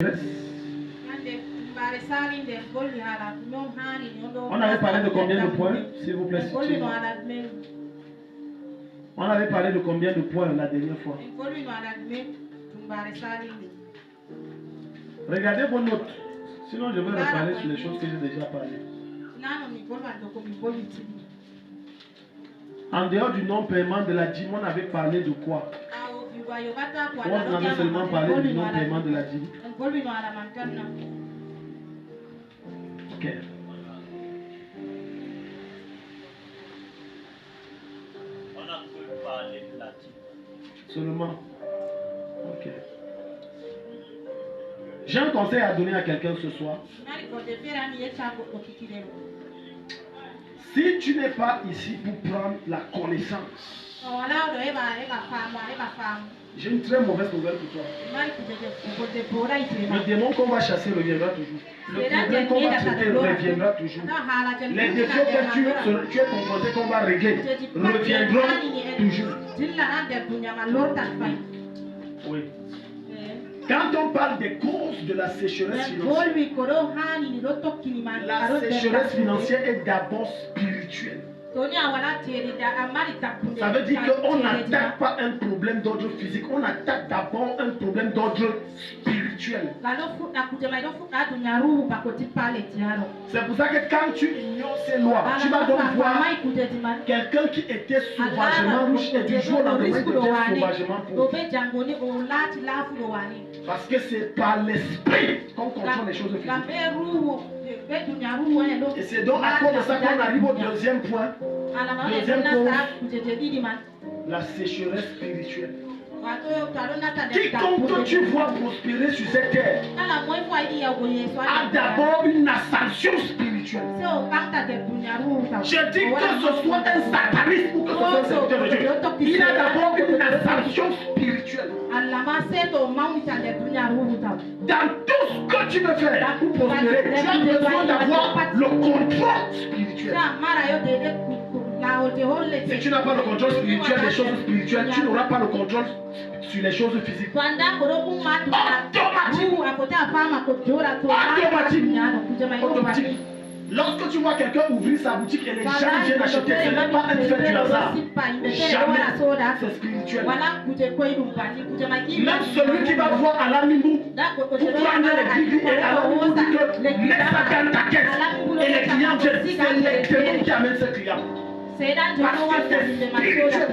On avait parlé de combien de points, s'il vous plaît? On avait parlé de combien de points la dernière fois? Regardez vos notes. Sinon, je vais reparler sur les choses que j'ai déjà parlé. En dehors du non-paiement de la dîme, on avait parlé de quoi? On avait seulement parlé du non-paiement de la dîme. Ok. On a pu parler de la dîme. Seulement. Ok. J'ai un conseil à donner à quelqu'un ce soir. Si tu n'es pas ici pour prendre la connaissance, j'ai une très mauvaise nouvelle pour toi. Le démon qu'on va chasser reviendra toujours. Le problème qu'on va traiter reviendra toujours. Les défauts que tu es confronté qu'on va régler reviendront toujours. Oui. Quand on parle des causes de la sécheresse financière, la sécheresse financière est d'abord spirituelle. Ça veut dire qu'on n'attaque pas un problème d'ordre physique, on attaque d'abord un problème d'ordre spirituel. C'est pour ça que quand tu ignores ces lois, tu vas donc voir quelqu'un qui était sauvagement riche et du jour au lendemain devient sauvagement pauvre. Parce que c'est par l'esprit qu'on contrôle les choses physiques. Et c'est donc à cause de ça qu'on arrive au deuxième point. Deuxième cause, la sécheresse spirituelle. Quiconque que tu vois prospérer sur cette terre a d'abord une ascension spirituelle. Je dis que ce soit un sataniste ou que ce soit un serviteur de Dieu, il a d'abord une ascension spirituelle. Dans tout ce que tu veux faire pour prospérer, tu as besoin d'avoir le contrôle spirituel. Si tu n'as pas le contrôle spirituel des choses spirituelles, tu n'auras pas le contrôle sur les choses physiques. Automatique. Lorsque tu vois quelqu'un ouvrir sa boutique et les gens viennent acheter, ce n'est pas un fait du hasard. Jamais. C'est spirituel. Même celui qui va voir à la mimou pour prendre les gris et à la mimou dit que mets ça dans ta caisse et les clients viennent. C'est les démons qui amènent ces clients. Parce que c'est spirituel.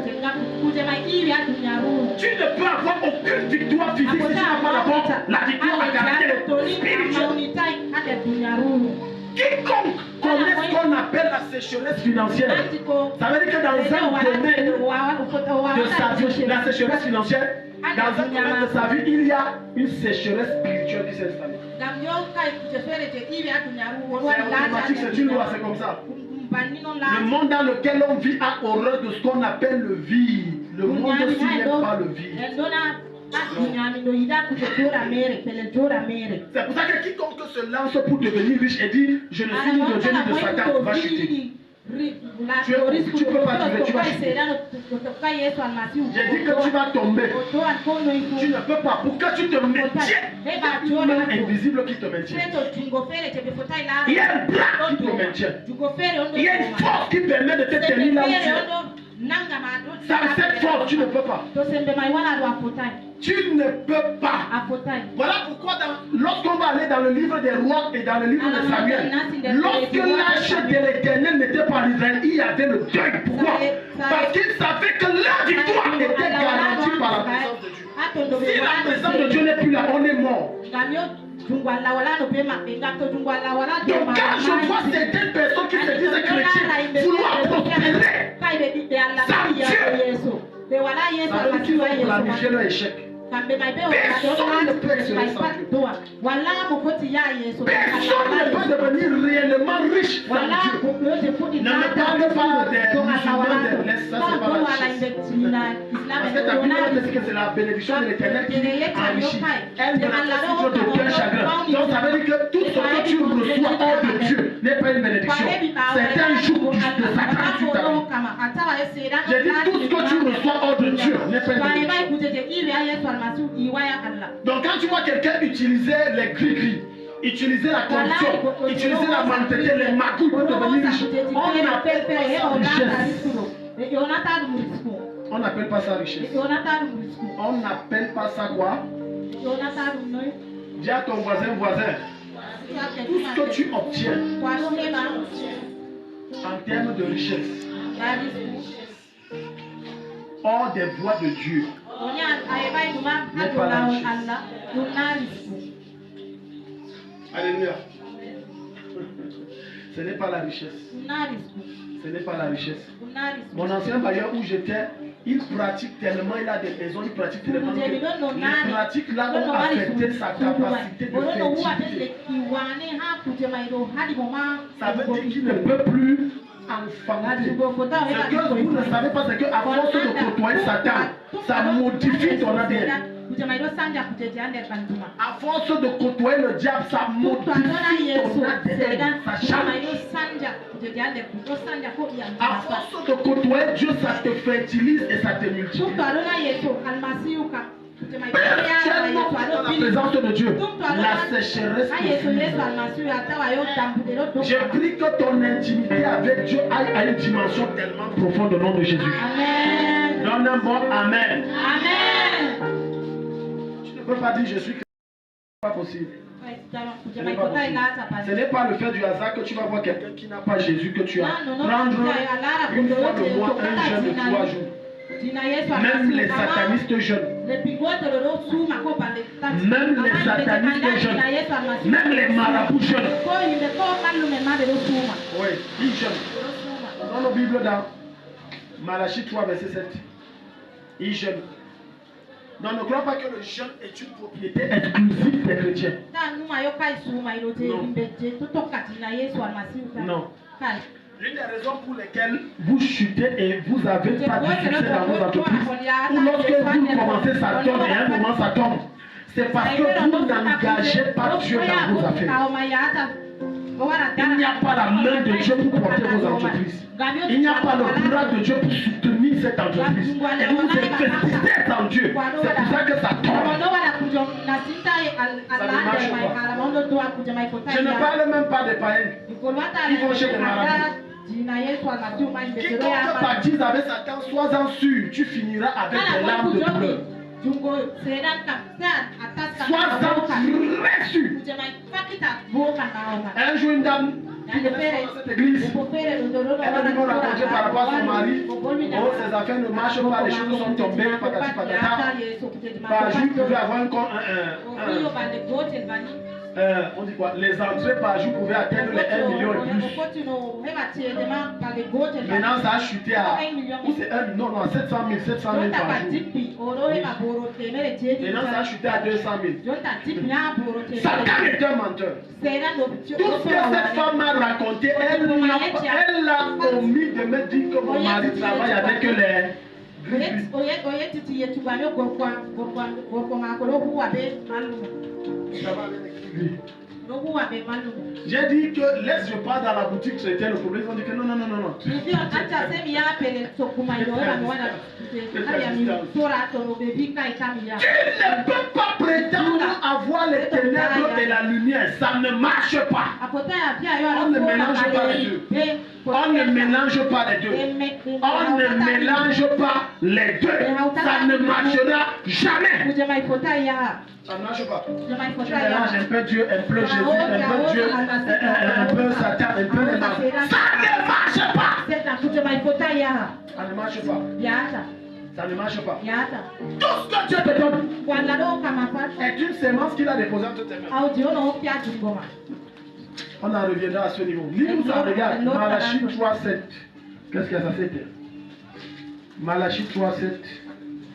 Tu ne peux avoir aucune victoire physique si tu n'as pas d'abord la victoire à caractère spirituel. Quiconque connaît ce qu'on appelle la sécheresse financière, ça veut dire que dans un domaine de sa vie, la sécheresse financière, dans un domaine de sa vie, il y a une sécheresse spirituelle qui s'est installée. C'est automatique, c'est une loi, c'est comme ça. Le monde dans lequel on vit a horreur de ce qu'on appelle le vide. Le monde aussi n'aime pas le vide. C'est pour ça que quiconque se lance pour devenir riche et dit je ne suis ni de Dieu ni de Satan va chuter. Tu ne peux pas durer, tu vas chuter. J'ai dit que tu vas tomber. Tu ne peux pas. Pour que tu te maintiens, il y a une main invisible qui te maintient. Il y a un bras qui te maintient. Il y a une force qui permet de te tenir là où tu es. Sans cette force, tu ne peux pas. Tu ne peux pas. Voilà pourquoi lorsqu'on va aller dans le livre des rois et dans le livre de Samuel, lorsque l'âge de l'Éternel n'était pas en Israël, il y avait le deuil. Pourquoi? Parce qu'il savait que la victoire était garantie par la présence de Dieu. Si la présence de Dieu n'est plus là, on est mort. Donc quand je vois certaines personnes qui se disent chrétiens vouloir prospérer sans Dieu, ça veut dire qu'ils vont planifier leur échec. Personne ne peut exceller sans Dieu. Personne ne peut devenir réellement riche sans Dieu. Ne me parle pas des musulmans de l'Est, ça c'est pas la chose. Parce que ta Bible te dit que c'est la bénédiction de l'Éternel qui enrichit. Elle ne la de aucun chagrin. Donc ça veut dire que tout ce que tu reçois hors de Dieu n'est pas une bénédiction. C'est un jour de Satan sur ta vie. J'ai dit tout ce que tu reçois hors de Dieu n'est pas une bénédiction. Donc quand tu vois quelqu'un utiliser les gris-gris, utiliser la corruption, utiliser la malhonnêteté, les magouilles pour devenir riche, on n'appelle pas ça richesse. On n'appelle pas ça richesse. On n'appelle pas ça quoi? Dis à ton voisin, tout ce que tu obtiens en termes de richesse, hors des voies de Dieu, n'est pas la richesse. Alléluia. Ce n'est pas la richesse. Ce n'est pas la richesse. Mon ancien bailleur où j'étais, il pratique tellement, il a des maisons, il pratique tellement que les pratiques là ont affecté sa capacité de fertilité. Ça veut dire qu'il ne peut plus enfanter. Ce que vous ne savez pas, c'est qu'à force de côtoyer Satan, ça modifie ton ADN. À force de côtoyer le diable, ça modifie ton ADN, ça change. À force de côtoyer Dieu, ça te fertilise et ça te multiplie. Tellement dans la présence de Dieu, la sécheresse. J'ai pris que ton intimité avec Dieu aille à une dimension tellement profonde au nom de Jésus. Amen. Donne un bon Amen. Amen. Tu ne peux pas dire je suis chrétien. Ce n'est pas possible. Ce n'est pas le fait du hasard que tu vas voir quelqu'un qui n'a pas Jésus que tu as. Prendre une fois le mois un jeûne de 3 jours. Même les satanistes jeûnent. Même les satanistes jeûnent. Même les marabouts jeûnent. Oui, ils jeûnent. Dans nos Bibles, dans Malachie 3, verset 7, ils jeûnent. Donc ne crois pas que le jeûne est une propriété exclusive des chrétiens. Non. L'une des raisons pour lesquelles vous chutez et vous n'avez pas de succès dans vos entreprises, ou lorsque vous commencez, ça tombe et à un moment ça tombe, c'est parce que vous n'engagez pas Dieu dans vos affaires. Il n'y a pas la main de Dieu pour porter vos entreprises. Il n'y a pas le bras de Dieu pour soutenir cette entreprise. Et vous investissez en Dieu. C'est pour ça que ça tombe. Ça ne marche pas. Je ne parle même pas des païens. Ils vont chez les marabouts. Quiconque baptise avec Satan, sois-en sûr, tu finiras avec des larmes de douleur. Sois-en très sûr. Un jour, une dame qui venait dans cette église, elle m'a dit qu'on racontait par rapport à son mari. Oh, ses affaires ne marchent pas, les choses sont tombées, patati patata. Par jour, il pouvait avoir on dit quoi? Les entrées par jour pouvaient atteindre les 1 million et plus. Maintenant, ça a chuté à. Ou c'est 1 million, non, 700 000 par jour. Maintenant, ça a chuté à 200 000. Satan est un menteur. Tout ce que cette femme m'a raconté, elle a omis de me dire que mon mari travaille avec les. J'ai dit que laisse je pars dans la boutique chrétienne, le problème, ils ont dit que non. Tu ne peux pas prétendre avoir les ténèbres et la lumière, ça ne marche pas. On ne mélange pas les deux. On ne mélange pas les deux. On ne mélange pas les deux. Ça ne marchera jamais. Ça ne marche pas. Tu mélanges un peu Dieu, un peu Jésus, un peu Dieu, un peu Satan, un peu les mains. Ça ne marche pas. Ça ne marche pas. Ça ne marche pas. Tout ce que Dieu te donne est une sémence qu'il a déposée entre tes mains. On en reviendra à ce niveau. Lis-nous ça, regarde. Malachie 3:7. Qu'est-ce que ça c'était? Malachie 3:7.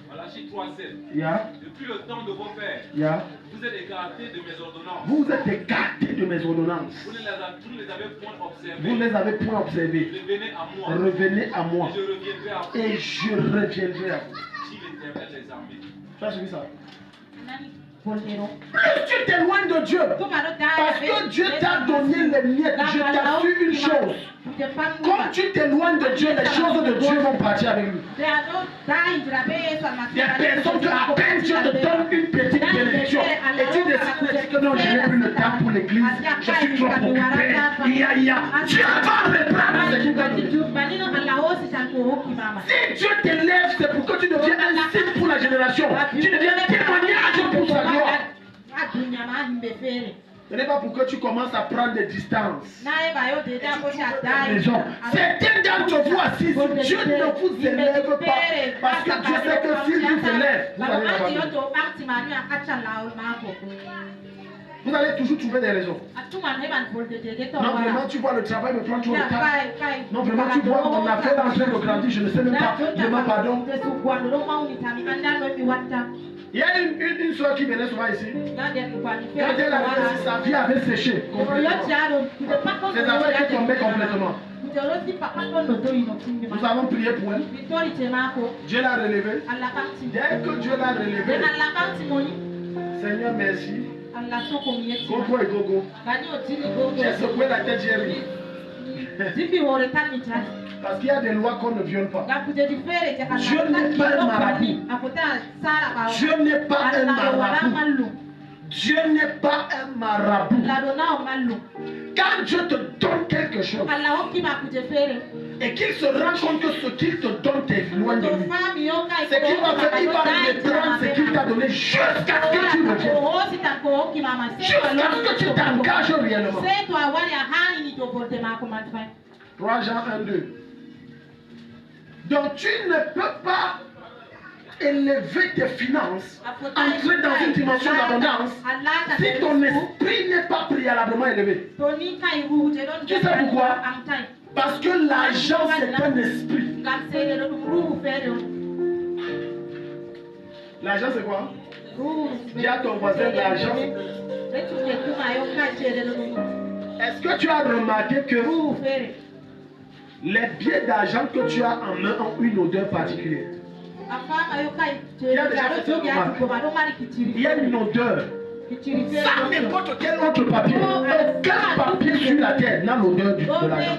Malachie 3:7. Yeah. Depuis le temps de vos pères, Yeah. vous êtes écartés de mes ordonnances. Vous êtes écartés de mes ordonnances. Vous ne les avez point observées. Vous ne les avez point observées. Revenez à moi. Revenez à moi. Et je reviendrai à vous. Et je reviendrai à vous. Dit l'Éternel des armées. Tu as suivi ça? Plus tu t'éloignes de Dieu, parce que Dieu t'a donné les miettes, je t'assure une chose. Quand tu t'éloignes de Dieu, les choses de Dieu vont partir avec lui. Il y a personne que à peine Dieu te donne une petite bénédiction et tu décides que non, je n'ai plus le temps pour l'église, je suis trop occupé. Dieu va reprendre ce qu'il t'a donné. Si Dieu t'élève, c'est pour que tu deviens un signe pour la génération. Tu deviens un témoignage pour sa gloire. Ce n'est pas pour que tu commences à prendre des distances. Certains d'entre vous assis, Dieu ne vous élève pas. Parce que Dieu sait que s'il vous élève, vous allez toujours trouver des raisons. Non, vraiment, tu vois, le travail me prend trop de temps. Non, vraiment, tu vois, on a fait l'entrée de grandir, je ne sais même pas. Vraiment, pardon. Il y a une soeur qui venait souvent ici. Quand elle avait ici, sa vie avait séché complètement. Ses affaires étaient tombées complètement. Nous avons prié pour elle. Dieu l'a relevée. Dès que Dieu l'a relevée, Seigneur, merci. Gogo et Gogo. J'ai secoué la tête, j'ai ri. Parce qu'il y a des lois qu'on ne viole pas. Dieu n'est pas un marabout. Dieu n'est pas un marabout. Dieu n'est pas un marabout. Quand Dieu te donne quelque chose et qu'il se rend compte que ce qu'il te donne t'est loin de lui, c'est qu'il va faire, il va reprendre ce qu'il t'a donné jusqu'à ce que tu reviennes. Jusqu'à ce que tu t'engages réellement. 3 Jean 1-2. Donc tu ne peux pas élever tes finances, entrer dans une dimension d'abondance si ton esprit n'est pas préalablement élevé. Tu sais pourquoi? Parce que l'argent c'est un esprit. L'argent c'est quoi? Dis à ton voisin l'argent. Est-ce que tu as remarqué que les billets d'argent que tu as en main ont une odeur particulière? Il y a une odeur. Ça n'importe quel autre papier. Aucun papier sur la terre n'a l'odeur de l'argent.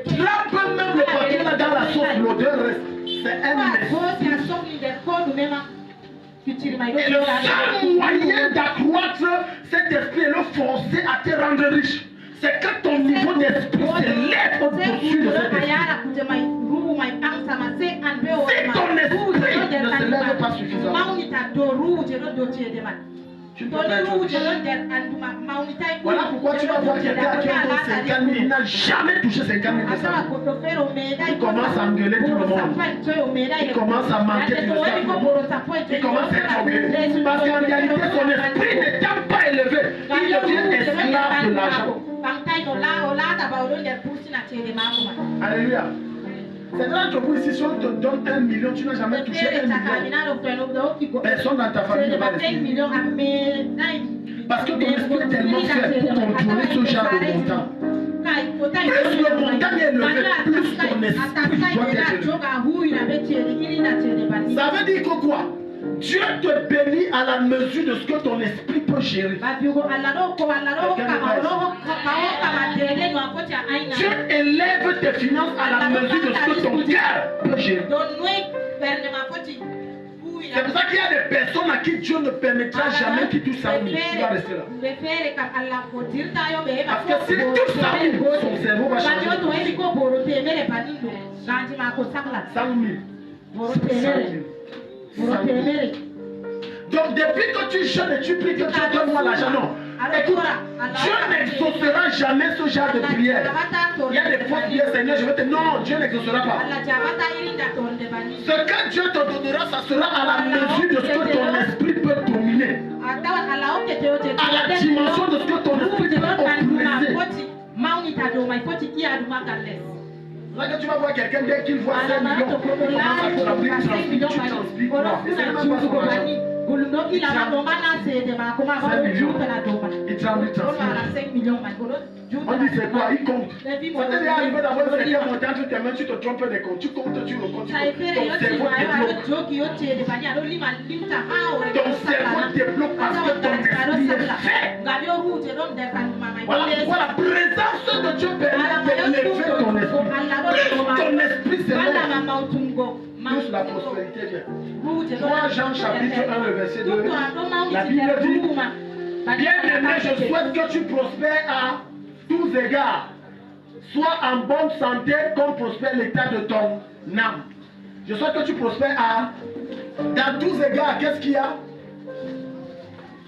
Trempe même le papier là dans la sauce, l'odeur reste. C'est un et le seul moyen d'accroître cet esprit et le forcer à te rendre riche, c'est que ton niveau d'esprit s'élève au-dessus de cet esprit. Si ton esprit ne s'élève pas suffisamment, tu ne peux pas être riche. Voilà pourquoi tu vas voir quelqu'un qui a 50 000, il n'a jamais touché 50 000 de sa vie. Il commence à engueuler tout le monde. Il commence à manquer de sa vie. Il commence à être engueulé. Parce qu'en réalité, son esprit n'étant pas élevé, il devient esclave de l'argent. Alléluia. C'est là que vous ici, si on te donne 1 million, tu n'as jamais touché 1 million. Personne dans ta famille ne va rester. Parce que ton esprit est tellement faible pour contrôler ce genre de montant. Plus le montant est élevé, plus ton esprit doit être élevé. Ça veut dire que quoi? Dieu te bénit à la mesure de ce que ton esprit peut gérer. Dieu élève tes finances à la mesure de ce que ton cœur peut gérer. C'est pour ça qu'il y a des personnes à qui Dieu ne permettra jamais qu'ils touchent 100 000. Tu vas rester là. Parce que s'il touche 100 000, son cerveau va changer. 100 000. 100 000. Donc depuis que tu jeûnes et tu pries que Dieu donne-moi l'argent, non. Écoute, Dieu n'exaucera jamais ce genre de prière. Il y a des fois qui disent Seigneur, je vais te... Non, Dieu n'exaucera pas. Ce que Dieu te donnera, ça sera à la mesure de ce que ton esprit peut dominer. À la dimension de ce que ton esprit peut opprimer. Là que tu vas voir quelqu'un dès qu'il voit 5 millions, il commence à transpirer, tu transpires quoi? Et c'est même pas son argent. Il tremble. On dit c'est quoi? Il compte. Ça t'est déjà arrivé d'avoir un certain montant entre tes mains, tu te trompes des comptes. Tu comptes, tu le comptes. Ton cerveau débloque parce que ton esprit est fait. Voilà pourquoi la présence de Dieu permet d'élever ton esprit. Plus ton esprit s'élève, plus la prospérité vient. 3 Jean chapitre 1, le verset 2. La Bible dit, bien-aimé, je souhaite que tu prospères à tous égards. Sois en bonne santé comme prospère l'état de ton âme. Je souhaite que tu prospères dans tous égards. Qu'est-ce qu'il y a?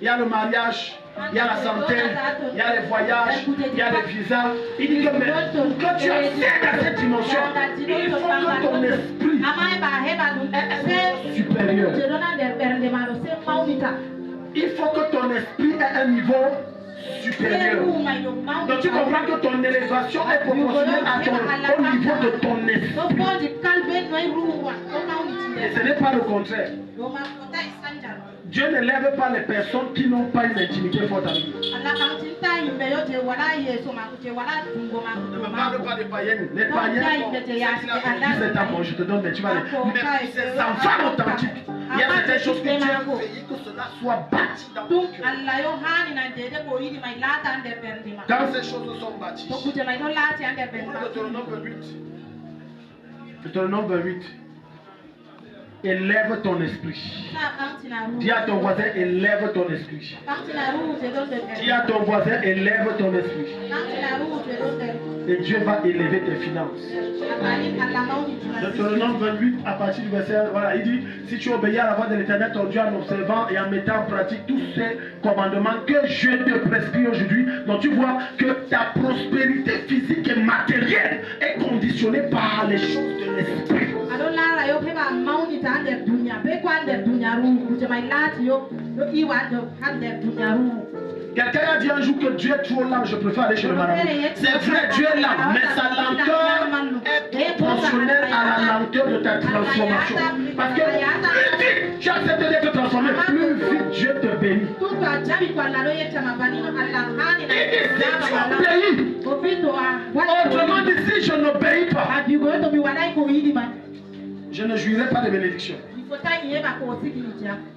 Il y a le mariage, il y a la santé, il y a les voyages, il y a les visas. Il dit que pour que tu accèdes à cette dimension, il faut que ton esprit est supérieur. Il faut que ton esprit ait un niveau supérieur. Donc tu comprends que ton élévation est proportionnelle au niveau de ton esprit. Et ce n'est pas le contraire. Dieu n'élève pas les personnes qui n'ont pas une intimité forte avec lui. Ne me parle pas des païens. Les païens, c'est un bon, je te donne, mais tu vas les. Mais ces enfants authentiques, il y a certaines choses que Dieu a veillé que cela soit bâti dans ton cœur. Quand ces choses sont bâties, Deutéronome 28. Élève ton esprit. Dis à ton voisin, élève ton esprit. Dis à ton voisin, élève ton esprit. Et Dieu va élever tes finances. Deutéronome 28, à partir du verset, voilà, il dit, si tu obéis à la voix de l'Éternel, ton Dieu, en observant et en mettant en pratique tous ces commandements que je te prescris aujourd'hui, donc tu vois que ta prospérité physique et matérielle est conditionnée par les choses de l'esprit. Quelqu'un a dit un jour que Dieu est trop lent, je préfère aller chez le marabout. C'est vrai, Dieu est lent, mais sa lenteur est proportionnelle à la lenteur de ta transformation. Parce que plus vite tu acceptes d'être transformé, plus vite Dieu te bénit. Et si tu obéis, autrement dit, si je n'obéis pas, je ne jouirai pas de bénédiction.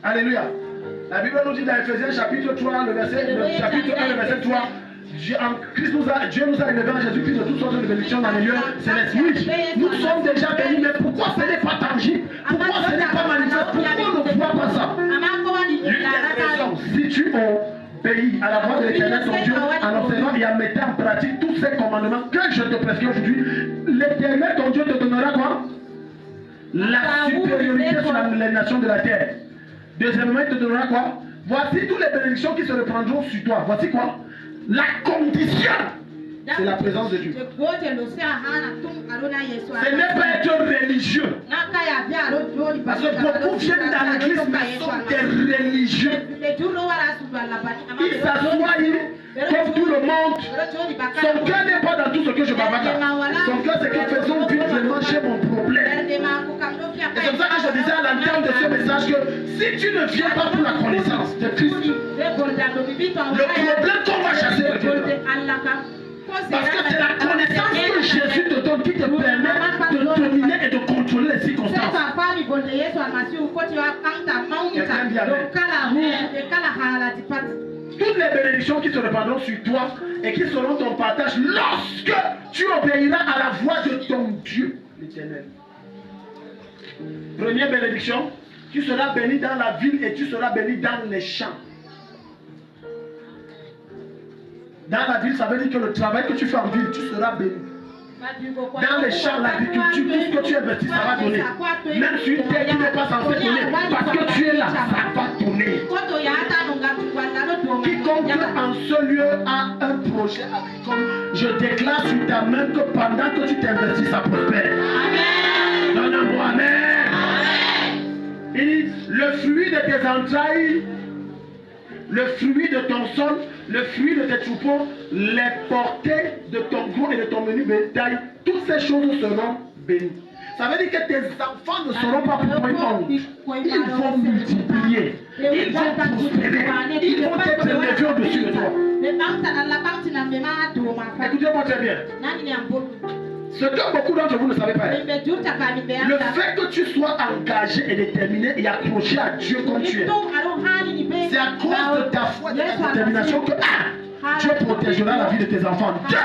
Alléluia. La Bible nous dit dans Ephésiens chapitre 3, chapitre 1, le verset 3, Dieu nous a élevé en Jésus-Christ de toutes sortes de bénédictions dans les lieux célestes. Oui, nous sommes déjà bénis, mais pourquoi ce n'est pas tangible? Pourquoi ce n'est pas manifeste? Pourquoi on ne voit pas ça? L'une des raisons, si tu obéis à la voix de l'Éternel ton Dieu, en observant et en mettant en pratique tous ces commandements que je te prescris aujourd'hui, l'Éternel ton Dieu te donnera quoi? La supériorité sur les nations de la terre. Deuxièmement, il te donnera quoi? Voici toutes les bénédictions qui se reprendront sur toi. Voici quoi? La condition, c'est la présence de Dieu. Ce n'est pas être religieux. Parce que beaucoup viennent dans l'église, mais sont des religieux. Ils s'assoient comme tout le monde. Son cœur n'est pas dans tout ce que je bavade là. Son cœur, c'est que faisons vite vraiment chez mon problème. Et c'est pour ça que je disais à l'entente de ce message que si tu ne viens pas pour la connaissance de Christ, le problème qu'on va chasser de Dieu. Parce que c'est la connaissance que Jésus te donne qui te permet de dominer et de contrôler les circonstances. Toutes les bénédictions qui se répandront sur toi et qui seront ton partage lorsque tu obéiras à la voix de ton Dieu, l'Éternel. Première bénédiction, tu seras béni dans la ville et tu seras béni dans les champs. Dans la ville, ça veut dire que le travail que tu fais en ville, tu seras béni. Dans les champs, l'agriculture, tout ce que tu investis, ça va donner. Même sur une terre qui n'est pas censée donner, parce que tu es là, ça va donner. Quiconque en ce lieu a un projet agricole, je déclare sur ta main que pendant que tu t'investis, ça prospère. Amen. Donne-moi amen. Il dit, le fruit de tes entrailles, le fruit de ton sol, le fruit de tes troupeaux, les portées de ton gros et de ton menu bétail, toutes ces choses seront bénies. Ça veut dire que tes enfants ne seront pas pour toi une honte. Ils vont multiplier, ils vont prospérer, ils vont être élevés au-dessus de toi. Écoutez-moi très bien. Ce que beaucoup d'entre vous ne savez pas, le fait que tu sois engagé et déterminé et accroché à Dieu comme tu es, c'est à cause de ta foi et de ta détermination que Dieu protégera la vie de tes enfants. Dieu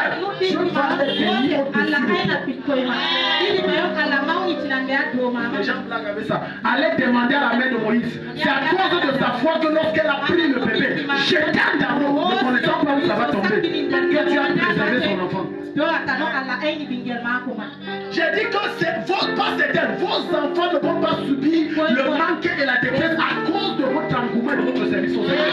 va les bénir au-dessus de toi. Les gens blaguent avec ça. Allez demander à la mère de Moïse. C'est à cause de sa foi que lorsqu'elle a pris le bébé, jetant dans l'eau, ne connaissant pas où ça va tomber, que tu as préservé son enfant. J'ai dit que vos enfants ne vont pas subir le manque et la détresse à cause de votre engouement et de votre service au Seigneur.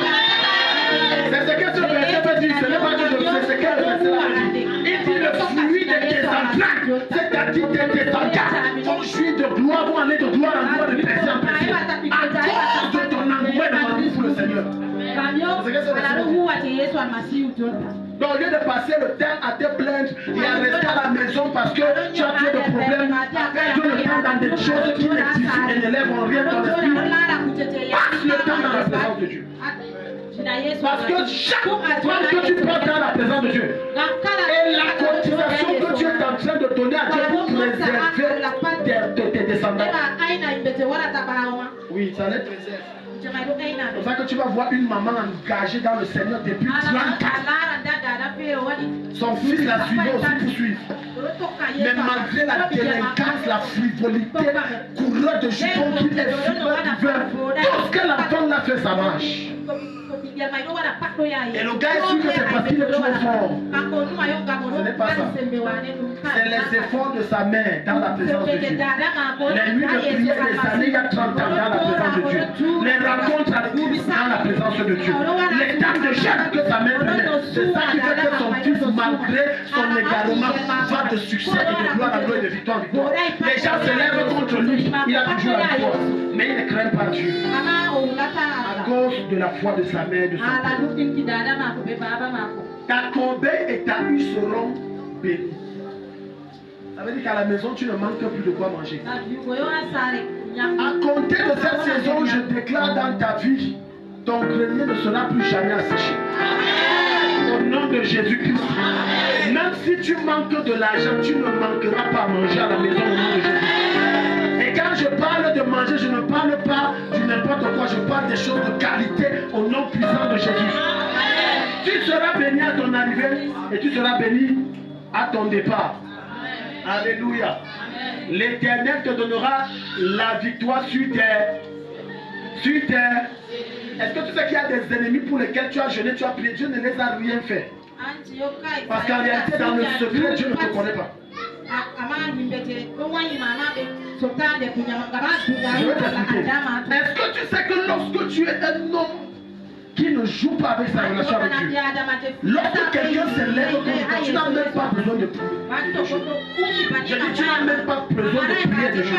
C'est ce que ce verset veut dire. Ce n'est pas que je sais ce que le verset veut dire. Il dit le fruit de tes entrailles, c'est-à-dire tes descendants, vont jouir de gloire, vont aller de gloire en gloire, de personne en personne, à cause de ton engouement et de ton amour pour le Seigneur. C'est ce que ce verset veut dire. Donc, au lieu de passer le temps à te plaindre et à rester à la maison parce que tu as trop de problèmes, perds le temps dans des choses qui n'existent et n'élèvent en rien ton esprit, passe le temps dans la présence de Dieu. Parce que chaque fois que tu passes dans la présence de Dieu, et la cotisation que tu es en train de donner à Dieu pour préserver tes descendants, oui, ça les préserve. C'est pour ça que tu vas voir une maman engagée dans le Seigneur depuis 30 ans. Son fils la suivait aussi pour suivre. Mais malgré la délinquance, la frivolité, coureur de jupons qui est fumeur d'hiver, tout ce que l'enfant l'a fait, ça marche. Et le gars est sûr que c'est parce qu'il est trop fort. Ce n'est pas ça. C'est les efforts de sa mère dans la présence de Dieu. Les nuits de prière des années il y a 30 ans dans la présence de Dieu. Les rencontres à l'église dans la présence de Dieu. Les temps de jeûne que sa mère prenait. C'est ça qui fait que son fils, malgré son égarement, va de succès et de gloire en gloire et de victoire en victoire. Les gens se lèvent contre lui. Il a toujours la victoire. Mais il ne craint pas Dieu. À cause de la foi de sa mère, de son père. Ta corbeille et ta huile seront bénies. Ça veut dire qu'à la maison, tu ne manques plus de quoi manger. À compter de cette saison, je déclare dans ta vie, ton grenier ne sera plus jamais asséché. Au nom de Jésus-Christ. Même si tu manques de l'argent, tu ne manqueras pas à manger à la maison au nom de Jésus. Et quand je parle de manger, je ne parle pas du n'importe quoi, je parle des choses de qualité au nom puissant de Jésus. Tu seras béni à ton arrivée et tu seras béni à ton départ. Alléluia. L'Éternel te donnera la victoire sur terre. Sur terre. Est-ce que tu sais qu'il y a des ennemis pour lesquels tu as jeûné, tu as prié, Dieu ne les a rien fait. Parce qu'en réalité, dans le secret, Dieu ne te connaît pas. Est-ce que tu sais que lorsque tu es un homme qui ne joue pas avec sa relation avec Dieu, lorsque quelqu'un se lève contre toi, tu n'as même pas besoin de prier. Je dis, tu n'as même pas besoin de prier de Dieu.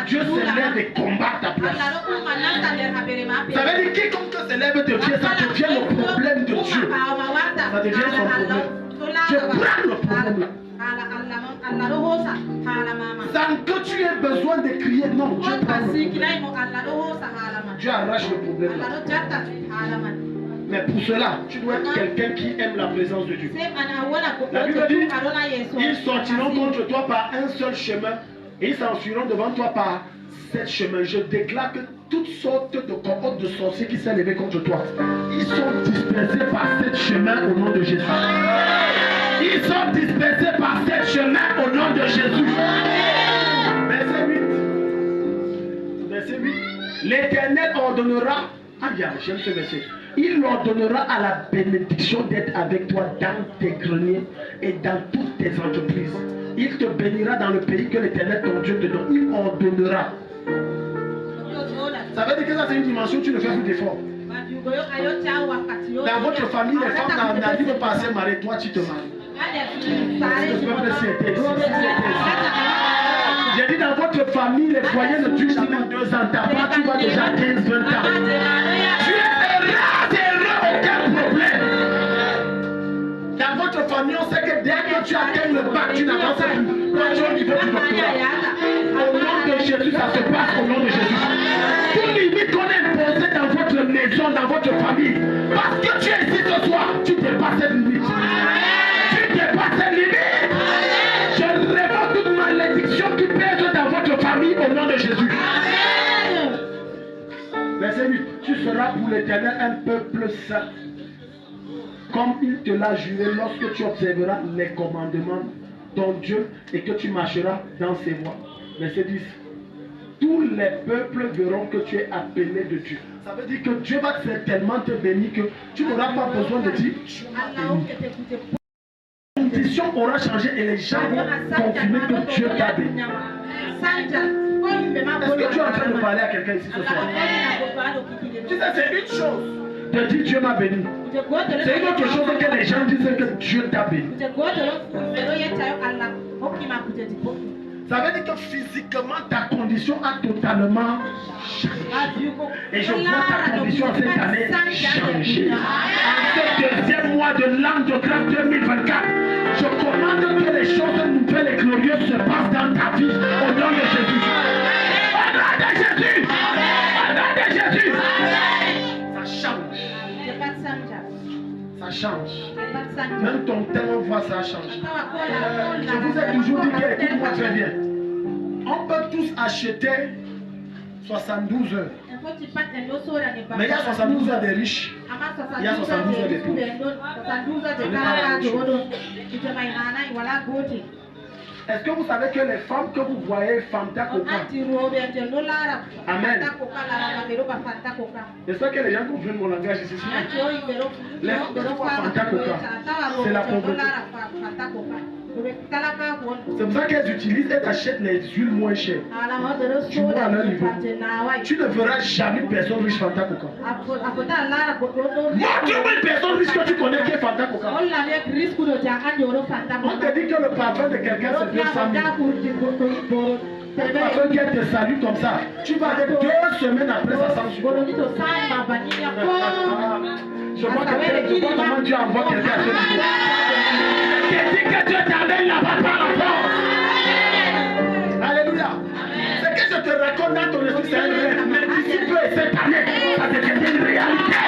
Dieu se lève et combat ta place. Ça veut dire quiconque se lève de Dieu, ça devient le problème de Dieu. Ça devient son problème. Dieu prend le problème là. Sans que tu aies besoin de crier, non, Dieu prend le problème. Dieu arrache le problème là. Mais pour cela, tu dois être quelqu'un qui aime la présence de Dieu. La Bible dit, ils sortiront contre toi par un seul chemin et ils s'enfuiront devant toi par 7 chemins. Je déclare que toutes sortes de cohortes de sorciers qui s'est levé contre toi, ils sont dispersés par 7 chemins au nom de Jésus. Ils sont dispersés par 7 chemins au nom de Jésus. Verset 8. Verset 8. L'Éternel ordonnera, j'aime ce verset. Il ordonnera à la bénédiction d'être avec toi dans tes greniers et dans toutes tes entreprises. Il te bénira dans le pays que l'Éternel ton Dieu te donne. Il ordonnera. Ça veut dire que ça c'est une dimension où tu ne fais plus d'efforts. Dans votre famille, les femmes n'arrivent pas à se marier, toi tu te maries. Le peuple s'était ici. J'ai dit dans votre famille, les foyers ne durent jamais 2 ans. Ta part, tu vas déjà 15-20 ans. Tu es heureux, aucun problème. Dans votre famille, on sait que dès que tu atteins le bac, tu n'avances plus. Toi, tu es au niveau du doctorat. Au nom de Jésus, ça se passe au nom de Jésus. Toute limite qu'on est imposée dans votre maison, dans votre famille, parce que tu es ici ce soir, tu dépasses cette limite. Tu dépasses cette limite. Je révoque toute malédiction qui pèse dans votre famille au nom de Jésus. Verset 8. Tu seras pour l'Éternel un peuple saint. comme il te l'a juré lorsque tu observeras les commandements de ton Dieu et que tu marcheras dans ses voies. Verset 10. Tous les peuples verront que tu es appelé de Dieu. Ça veut dire que Dieu va tellement te bénir que tu n'auras pas besoin de dire la condition aura changé et les gens vont confirmer que Dieu t'a béni. Est-ce que tu es en train de parler à quelqu'un ici ce soir? Tu sais, c'est une chose de dire Dieu m'a béni. C'est une autre chose que les gens disent que Dieu t'a béni. Ça veut dire que physiquement, ta condition a totalement changé. Et je vois ta condition cette année changer. En ce deuxième mois de l'an de grâce 2024, je commande que les choses nouvelles et glorieuses se passent dans ta vie au nom de Jésus. Au nom de Jésus. Au nom de Jésus. Ça change. Ça change. Même ton temps, on voit ça change. Je vous ai toujours dit que, écoute-moi très bien. On peut tous acheter 72 heures. Mais il y a 72 heures des riches. Il y a 72 heures des pauvres. Est-ce que vous savez que les femmes que vous voyez, Fanta Coca, amen. J'espère que les gens comprennent mon langage ici. Les femmes que vous voyez, Fanta Coca, c'est la pauvreté. C'est pour ça qu'elles utilisent, elles achètent les huiles moins chères. Tu vois à leur niveau. Tu ne verras jamais personne riche Fanta Coca. Montre-moi une personne riche que tu connais qui est Fanta Coca. On te dit que le parfum de quelqu'un c'est 200 000. Le parfum qu'elle te salue comme ça. Tu vas avec 2 semaines après ça sans sucre. Je vois comment Dieu envoie quelqu'un à ce niveau. Je dis que Dieu t'amène là-bas par la force. Alléluia. Ce que je te raconte dans ton esprit, c'est un rêve. Mais d'ici peu et cette année, ça devient une réalité.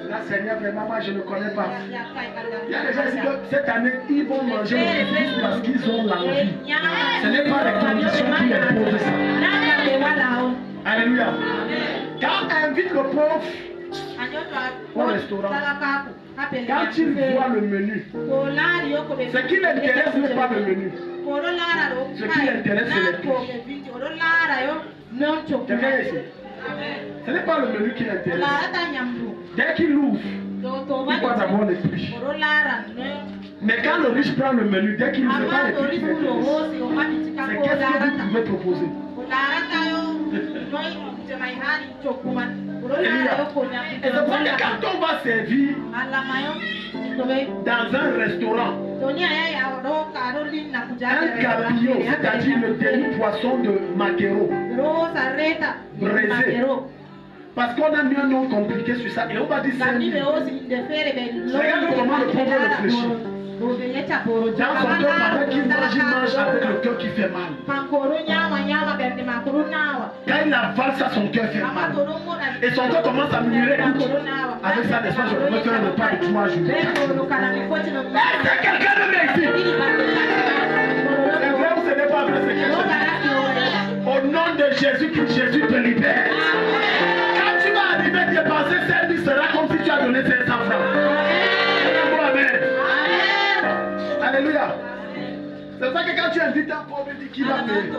Là, Seigneur, vraiment, moi, je ne connais pas. Il y a des gens qui disent que cette année, ils vont manger le plus parce qu'ils ont l'envie. Ce n'est pas les conditions qui imposent ça. Alléluia. Quand invite le pauvre au restaurant, quand il voit le menu, ce qui l'intéresse n'est pas le menu. Ce qui l'intéresse, c'est les prix. Quelqu'un ici? Ce n'est pas le menu qui l'intéresse. Dès qu'il ouvre, il voit d'abord les prix. Mais quand le riche prend le menu, dès qu'il ne fait pas les prix qui l'intéressent, c'est qu'est-ce que vous pouvez proposer? Et c'est pour ça que quand on va servir dans un restaurant, un carpillon, c'est-à-dire le demi-poisson de maquereau, braisé, parce qu'on a mis un nom compliqué sur ça et on va dire c'est regarde comment le pauvre réfléchit. Dans son cœur, pendant qu'il mange avec le cœur qui fait mal. Quand il avale ça, son cœur fait mal. Et son cœur commence à murmurer. Avec ça, n'est-ce pas, je peux faire un repas de 3 jours. Est-ce que quelqu'un de bien ici? C'est vrai ou ce n'est pas vrai, c'est quelque chose. Au nom de Jésus, que Jésus te libère. Quand tu vas arriver à dépenser 5 000, sera comme si tu as donné 500 francs. Amen. Alléluia. C'est pour ça que quand tu invites un pauvre, il dit qui va payer.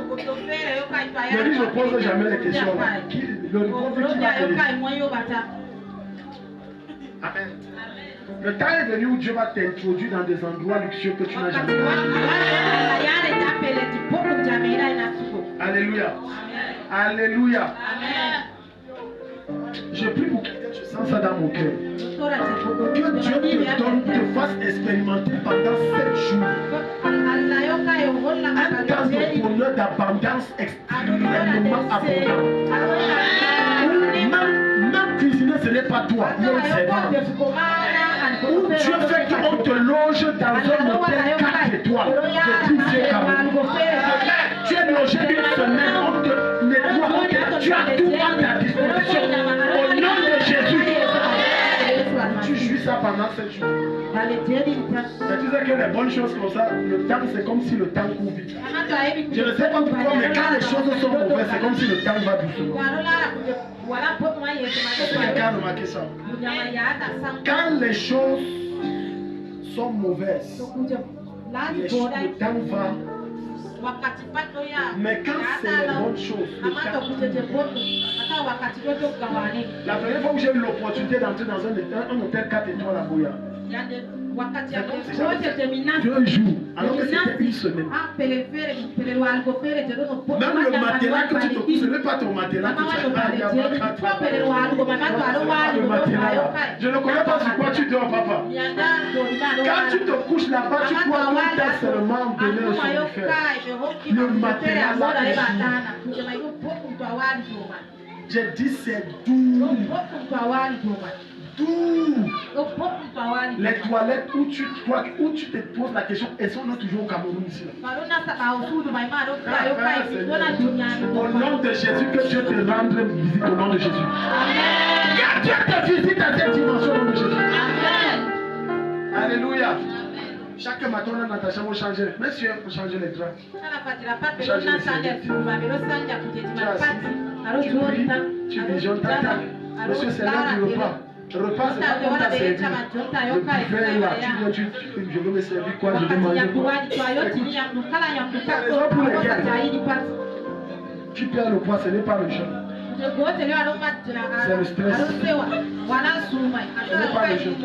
Le riche ne pose jamais les questions. Le pauvre qui va payer. Amen. Le temps est venu où Dieu va t'introduire dans des endroits luxueux que tu n'as jamais vu. Alléluia. Alléluia. Je prie pour quelqu'un, je sens ça dans mon cœur. Que Dieu te fasse expérimenter pendant 7 jours un temps de bonheur, d'abondance extrêmement abondant. Même cuisiner, ce n'est pas toi, mais c'est toi. Où Dieu fait qu'on te loge dans un hôtel 4 étoiles. Tu es logé une semaine, on te nettoie, tu as tout à ta disposition. Au nom de Jésus, tu jouis ça pendant 7 jours. Mais tu sais que les bonnes choses comme ça, le temps c'est comme si le temps court vite. Je ne sais pas pourquoi, mais quand les choses sont mauvaises, c'est comme si le temps va doucement. Est-ce que quelqu'un a remarqué ça? Quand les choses sont mauvaises, le temps va. Mais quand c'est les bonnes choses, le temps. La première fois où j'ai eu l'opportunité d'entrer dans un hôtel 4 étoiles à Boya, deux jours, alors que c'était une semaine. Même le matelas que tu te couches, ce n'est pas ton matelas que tu as. Je ne connais pas sur quoi tu dors, papa. Quand tu te couches là-bas, tu crois qu'on t'a seulement donné un somnifère. Le matelas là est doux. J'ai dit c'est doux. Doux. Les toilettes où tu te poses la question, elles sont toujours au Cameroun ici. Au nom de Jésus, que Dieu te rende visite au nom de Jésus. Que Dieu te visite à cette dimension au nom de Jésus. Alléluia. Chaque matin, on a dans ta chambre, on change. Monsieur, on change les draps. Tu visionnes ta table. Monsieur, c'est l'heure du repas. Le repas, c'est pas comme ta servi. Le buffet là, je veux me servir quoi, je veux manger quoi. Tu perds le poids, ce n'est pas le jeûne. C'est le stress. Ce n'est pas le jeûne.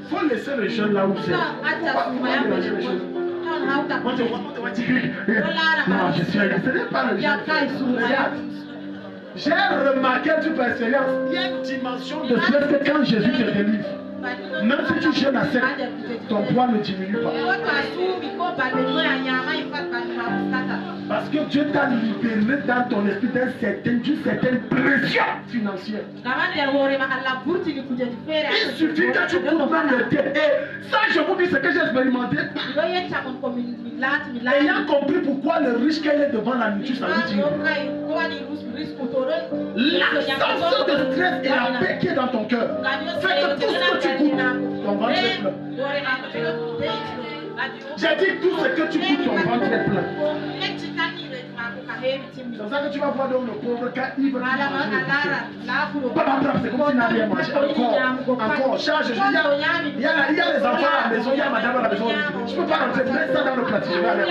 Il faut laisser le jeûne là où c'est. Faut pas mélanger les choses. On te voit dire, non, je suis ce n'est pas le jeûne. Regarde. J'ai remarqué toute par expérience, il y a une dimension de stress que quand Jésus te délivre, même si tu jeûnes à sec, ton poids ne diminue pas. Parce que Dieu t'a libéré dans ton esprit d'une certaine pression financière. Il suffit que tu coupes même le thé. Et ça, je vous dis ce que j'ai expérimenté. Ayant compris pourquoi le riche, quand il est devant la nourriture, ça lui dit l'absence de stress et la paix qui est dans ton cœur fait que tout ce que tu goûtes, ton ventre est plein. J'ai dit tout ce que tu goûtes, ton ventre est plein. C'est pour ça que tu vas voir donc le pauvre quand il veut manger. C'est comme s'il n'a rien mangé. Encore, charge. Il y a les enfants à la maison, il y a madame à la maison. Je ne peux pas rentrer, mets ça dans le plat. Je vais aller.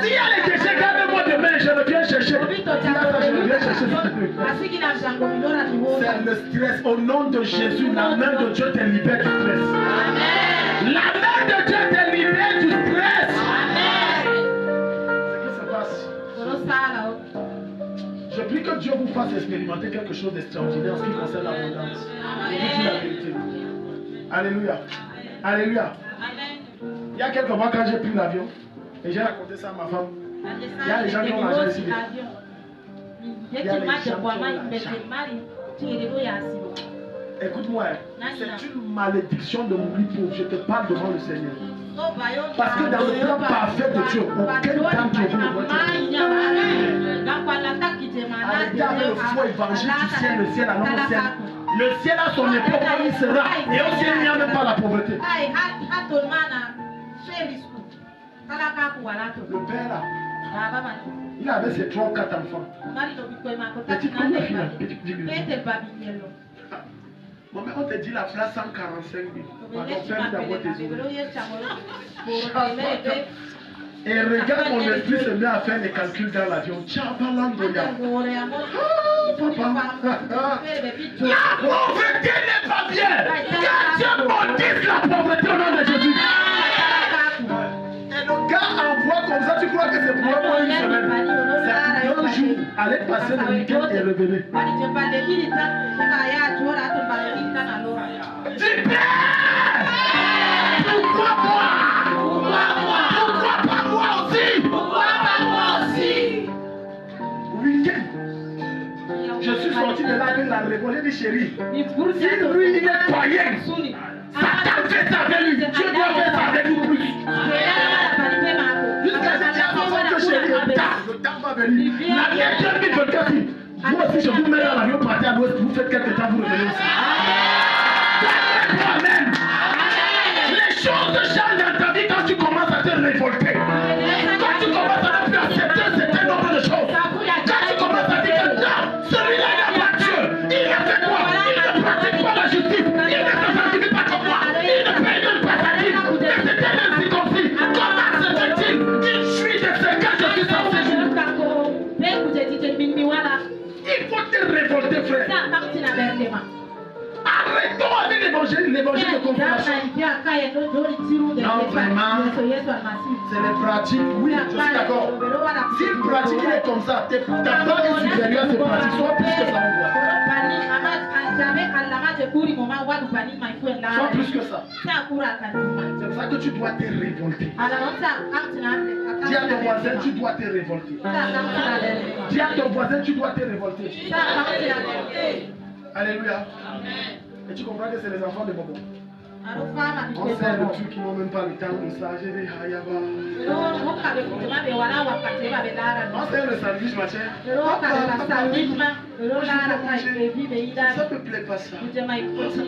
S'il y a les déchets, gardez-moi demain, je reviens chercher. Je reviens chercher. C'est le stress. Au nom de Jésus, la main de Dieu te libère du stress. La main de Dieu te libère du stress. Ce qui se passe. Je prie que Dieu vous fasse expérimenter quelque chose d'extraordinaire en ce qui concerne l'abondance. Je dis la vérité. Alléluia. Alléluia. Il y a quelques mois quand j'ai pris l'avion et j'ai raconté ça à ma femme. Il y a les gens qui ont mangé ici. Il y a les gens qui ont écoute-moi, c'est une malédiction de mourir pauvre. Je te parle devant le Seigneur. Parce que dans le plan parfait de Dieu, aucun temps qui ne doit arrêtez avec le faux évangile du ciel, le ciel annonce le ciel. Le ciel a son époque où il sera. Et au ciel, il n'y a même pas la pauvreté. Le père là, il avait ses 3 ou 4 enfants. Petit combien bon, mais on te dit la place 145 000. Pardon, ferme d'abord tes oreilles. Et regarde, mon esprit se met à faire les calculs dans l'avion. Tchabalangoya. Papa. La pauvreté n'est pas bien. Que Dieu maudisse la pauvreté au nom de Jésus. Et le gars envoie comme ça, tu crois que c'est pour une semaine. C'est un jour, aller passer le week-end et revenir. Dis Père, pourquoi moi? Pourquoi pas moi aussi? Pourquoi pas moi aussi? Week-end. Je suis sorti de là avec la réponse. J'ai dit chérie, si lui il est païen, Satan fait ça avec lui. Dieu doit faire ça avec nous plus. Jusqu'à ce que chérie, le temps va venir. La dernière vie de quelqu'un dit, moi aussi je vous mets dans l'avion, partez à l'ouest, vous faites quelques temps, vous revenez aussi. Amen. Les choses changent dans ta vie quand tu commences à te révolter. Quand tu commences à ne plus accepter un certain nombre de choses. Quand tu commences à Il faut te révolter, frère. Arrêtons avec l'évangile de confirmation. Non, vraiment, c'est les pratiques. Oui, je suis d'accord. Si une pratique il est comme ça, ta part est supérieure à ces pratiques. Soit plus que ça, on voit. Soit plus que ça. C'est pour ça que tu dois te révolter. Dis à ton voisin, tu dois te révolter. Dis à ton voisin, tu dois te révolter. Alléluia. Et tu comprends que c'est les enfants de Bobo. On sait le truc, ils n'ont même pas le temps de ça. J'ai dit, Hayaba. On sait le sandwich, ma chère. Ça ne me plaît pas ça. Ça ne te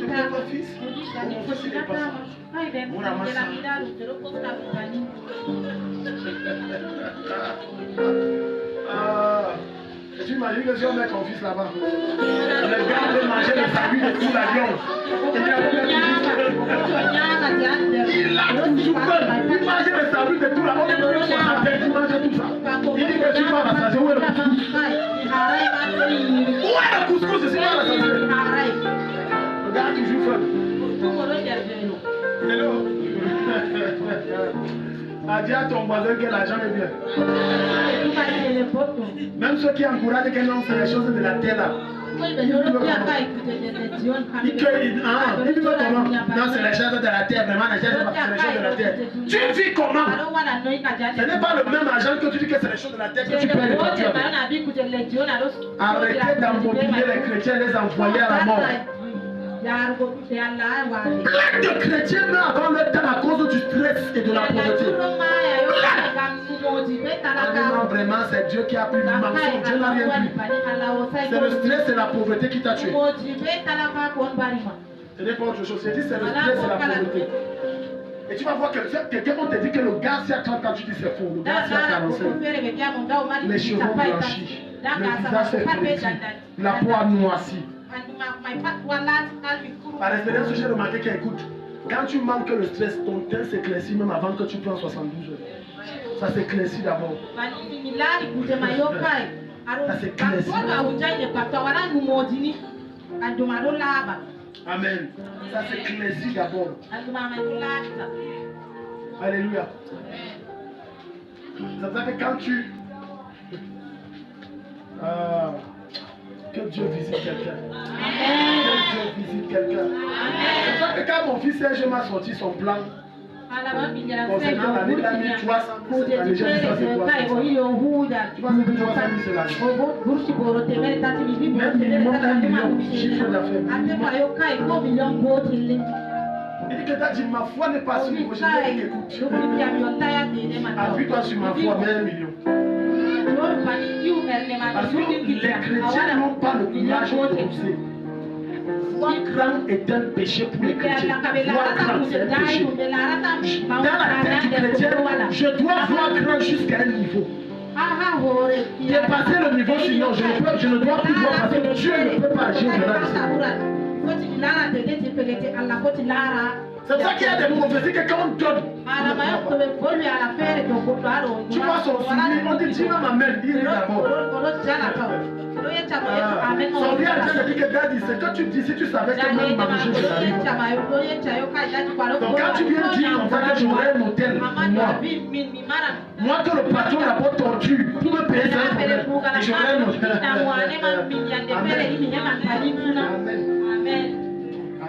plaît pas, fils? Mon fils, il n'est pas ça. On ramasse ça. Et tu imagines que si on met ton fils là-bas, le gars veut manger le sandwich de tout l'avion. Il a toujours peur. Il mange le sandwich de tout l'avion. On est plus sur sa tête, il mange tout ça. Il dit que tu vas à la station, où est le couscous? Où est le couscous? C'est pas à la station. Le gars a toujours faim. Hello. Dis à ton voisin que l'argent est bien. Même ceux qui encouragent que non, c'est les choses de la terre là. Il veut comment? Non, c'est les choses de la terre, vraiment, c'est les choses de la terre. Tu vis comment? Ce n'est pas le même argent que tu dis que c'est les choses de la terre que tu payes les factures. Arrêtez d'embobiner les chrétiens, les envoyer à la mort. Plein de chrétiens meurent avant leur temps à cause du stress et de la pauvreté. Non, vraiment, c'est Dieu qui a pris le mensonge. Dieu n'a rien pris. C'est le stress et la pauvreté qui t'a tué. Ce n'est pas autre chose. C'est le stress et la pauvreté. Et tu vas voir que quelqu'un te dit que le gars, c'est à 30 ans, tu dis c'est faux. Le gars, c'est à 45 ans. Les cheveux blanchis, le visage fait flétri, la peau noircie. Par expérience, j'ai remarqué qu'écoute, quand tu manques le stress, ton teint s'éclaircit même avant que tu prends 72 heures. Ça s'éclaircit d'abord. Ça s'éclaircit. Amen. Ça s'éclaircit d'abord. Alléluia. C'est ça que quand tu... que Dieu visite quelqu'un. Que Dieu visite quelqu'un. C'est ça que quand mon fils Serge m'a sorti son plan concernant l'année, il a mis 300 000 cette année. J'ai dit ça c'est quoi? Tu vois ce que 300 000 c'est l'année? Même minimum 1 million chiffre d'affaires. Il dit que t'as dit ma foi n'est pas sur le prochain. Je dis écoute, appuie-toi sur ma foi, mais 1 million. Parce que les chrétiens n'ont pas le courage de pousser. Voir grand est un péché pour les chrétiens. Voir grand c'est un péché. Dans la tête du chrétien, je dois voir grand jusqu'à un niveau. Dépasser le niveau, sinon je ne dois plus voir parce que Dieu ne peut pas agir de là. C'est pour ça qu'il y a des prophéties que quand on donne, tu vois son soulier, on dit dis-moi ma main, il est d'abord. Son lien Dieu me dit que Daddy, c'est que tu dis si tu savais que même ma bouche je l'arrive. Donc quand tu viens dire comme ça que j'aurai un hôtel pour moi que le patron n'a pas tordu pour me payer ça, et j'aurai un hôtel.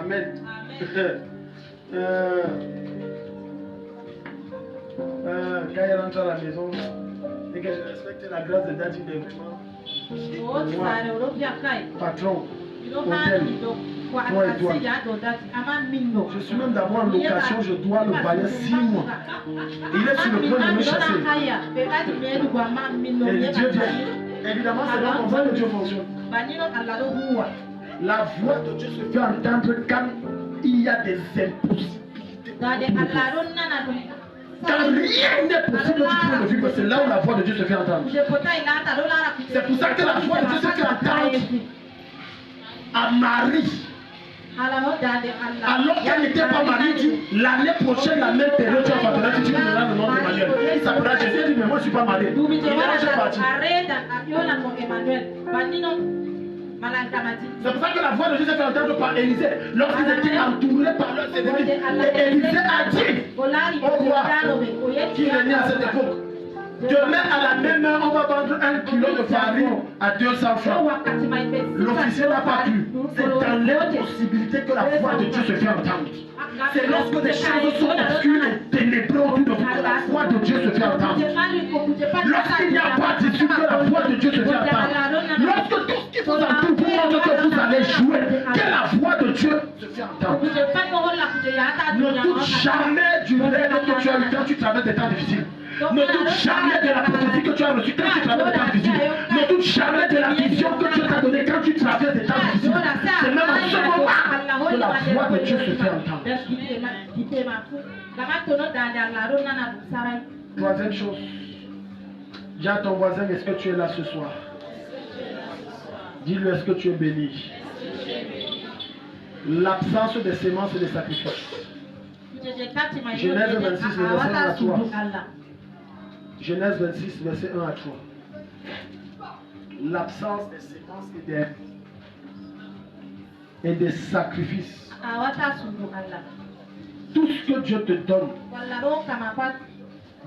Amen. Amen. Quand elle rentre à la maison et que je respecte la grâce de Daddy d'événement, patron, hôtel, 3 étoiles. Je suis même d'abord en location, je dois le bailler 6 mois. Il est sur le point de me chasser. Et Dieu vient. Évidemment, c'est pas comme ça que Dieu fonctionne. La voix de Dieu se fait entendre quand il y a des impossibilités. Quand rien n'est possible, tu peux le vivre. C'est là où la voix de Dieu se fait entendre. C'est pour ça que la voix de Dieu se fait entendre à Marie. Alors qu'elle n'était pas mariée, dit l'année prochaine, la même période, tu vas partir, tu donneras le nom d'Emmanuel. Il s'appellera Jésus. Il dit, mais moi je ne suis pas marié. Il est déjà parti. C'est pour ça que la voix de Dieu s'est fait entendre par Élisée lorsqu'ils étaient entourés par leurs ennemis. Et Élisée a dit au roi qui régnait à cette époque, demain à la même heure, on va vendre 1 kilo de farine à 200 francs. L'officier n'a pas cru. C'est dans l'impossibilité que la voix de Dieu se fait entendre. C'est lorsque des choses sont obscures et ténébreuses autour de vous que la voix de Dieu se fait entendre. Lorsqu'il n'y a pas d'issue, que la voix de Dieu se fait entendre. Lorsque tout ce qui vous entoure vous montre que vous allez jouer, que la voix de Dieu se fait entendre. Ne doute jamais du rêve que tu as eu quand tu traverses des temps difficiles. Ne doute jamais de la prophétie que tu as reçue quand tu traverses des temps difficiles. Ne doute jamais de la vision que Dieu t'a donnée quand tu traverses des temps difficiles. C'est même à ce moment que la voix de Dieu se fait entendre. Troisième chose, dis à ton voisin, est-ce que tu es là ce soir? Dis-lui, est-ce que tu es béni? L'absence des semences et des sacrifices. Genèse 26, verset 1 à 3. Genèse 26, verset 1 à 3. L'absence des semences et des sacrifices. Tout ce que Dieu te donne,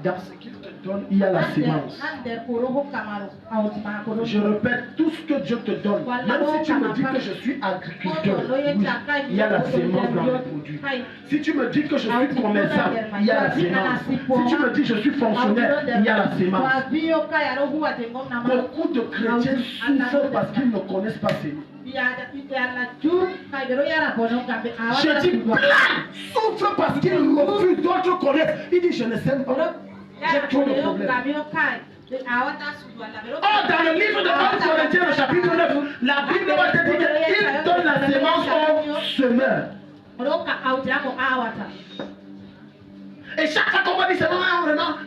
dans ce qu'il te donne, il y a la sémence. Je répète, tout ce que Dieu te donne, même si tu me dis que je suis agriculteur, oui, il y a la sémence dans le produit. Si tu me dis que je suis commerçant, il y a la sémence. Si tu me dis que je suis fonctionnaire, il y a la sémence. Beaucoup de chrétiens souffrent parce qu'ils ne connaissent pas ces mots. Je dis plein souffrent parce qu'ils refusent, d'autres connaissent. Il dit je ne sais pas. J'ai trop de problèmes. Oh, dans le livre de 1 Corinthiens, le chapitre 9, la Bible va te dire qu'il donne la sémence au semeur. Et chaque fois qu'on va dire, c'est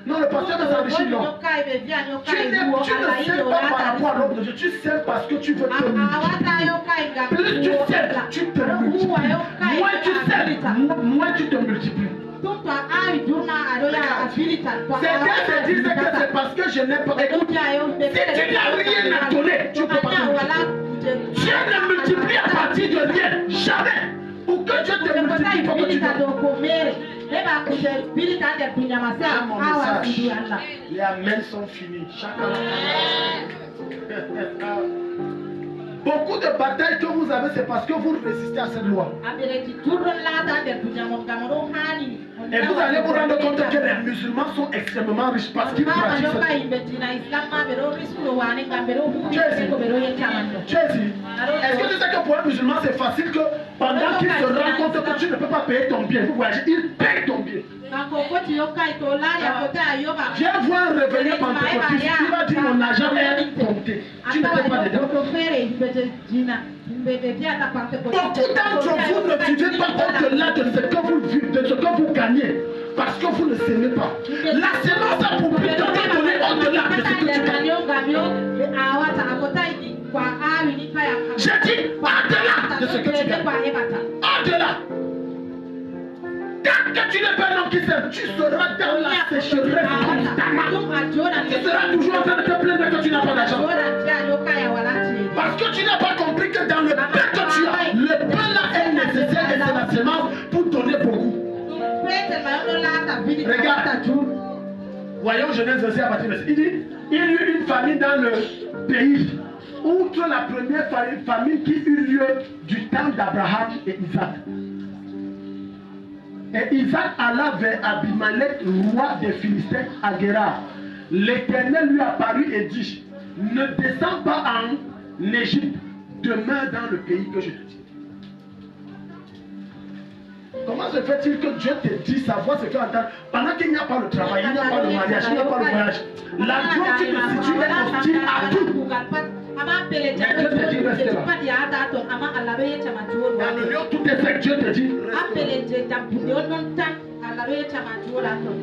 non, le pasteur ne s'enrichit, non. Tu ne sais pas par rapport à l'homme de Dieu, tu sais parce que tu veux te multiplier. Plus tu sais, tu te multiplies. Moins tu sais, moins tu te multiplies. Certains se disent que c'est parce que je n'ai pas. Écoute, si tu n'as rien à donner, tu ne peux pas te multiplier. Dieu ne multiplie à partir de rien, jamais. Pour que Dieu te multiplie, il faut que tu donnes. Les amens sont finis. Chacun. Beaucoup de batailles que vous avez, c'est parce que vous résistez à cette loi. Et vous allez vous rendre compte que les musulmans sont extrêmement riches parce qu'ils pratiquent cette loi. Tu es ici. Est-ce que tu sais que pour un musulman c'est facile que pendant qu'il se rend compte que tu ne peux pas payer ton bien, vous voyagez, il paye ton bien. Viens voir un réveillé pentecôtiste, il va dire mon argent est compté. Tu ne peux pas dedans. Beaucoup d'entre vous ne vivez pas au-delà de ce que vous gagnez parce que vous ne s'aimez pas. La sémence a pour but de te donner au-delà de ce que tu gagnes. J'ai dit au-delà de ce que tu gagnes. Au-delà. Tant que tu n'es pas un homme qui s'aime, tu seras dans la sécheresse constamment. Tu seras toujours en train de te plaindre que tu n'as pas d'argent. Parce que tu n'as pas compris que dans le pain que tu as, le pain là est nécessaire et c'est la sémence pour donner beaucoup. Regarde, voyons Genèse 26 à partir de 6. Il dit, il y eut une famine dans le pays, outre la première famine qui eut lieu du temps d'Abraham et Isaac. Et Isaac alla vers Abimelech, roi des Philistins, à Guérar. L'Éternel lui apparut et dit, ne descends pas en Égypte, demeure dans le pays que je te dis. Comment se fait-il que Dieu te dit sa voix se fait entendre pendant qu'il n'y a pas le travail, il n'y a pas le mariage, il n'y a pas le voyage? L'endroit où tu te situes est hostile à tout. Mais Dieu te dit reste là. Dans le lieu où tout est fait, Dieu te dit reste là.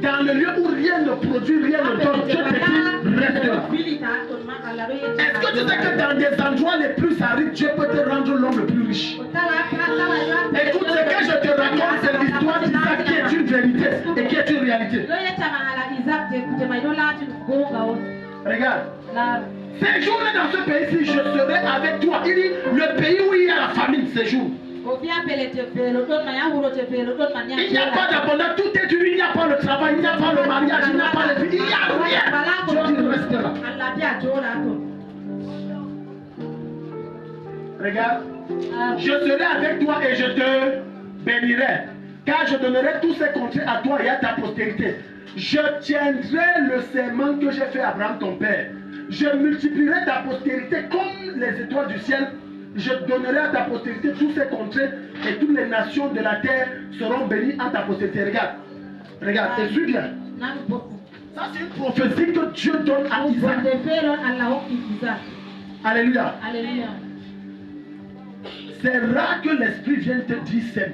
Dans le lieu où rien ne produit, rien ne donne, Dieu te dit reste là. Est-ce que tu sais que dans des endroits les plus arides, Dieu peut te rendre l'homme le plus riche? prospérité. Regarde. Séjourne dans ce pays-ci, je serai avec toi. Il dit, le pays où il y a la famine, séjourne. Il n'y a pas d'abondance, tout est dur, il n'y a pas le travail, il n'y a pas le mariage, il n'y a pas le vie, il n'y a rien. Dieu dit, reste là. Regarde, je serai avec toi et je te bénirai, car je donnerai tous ces contrées à toi et à ta postérité. Je tiendrai le serment que j'ai fait à Abraham ton père. Je multiplierai ta postérité comme les étoiles du ciel. Je donnerai à ta postérité tous ces contrées et toutes les nations de la terre seront bénies en ta postérité. Regarde, regarde, et suis bien. Ça c'est une prophétie que Dieu donne à Isaac. Alléluia. Alléluia. C'est rare que l'esprit vienne te dire c'est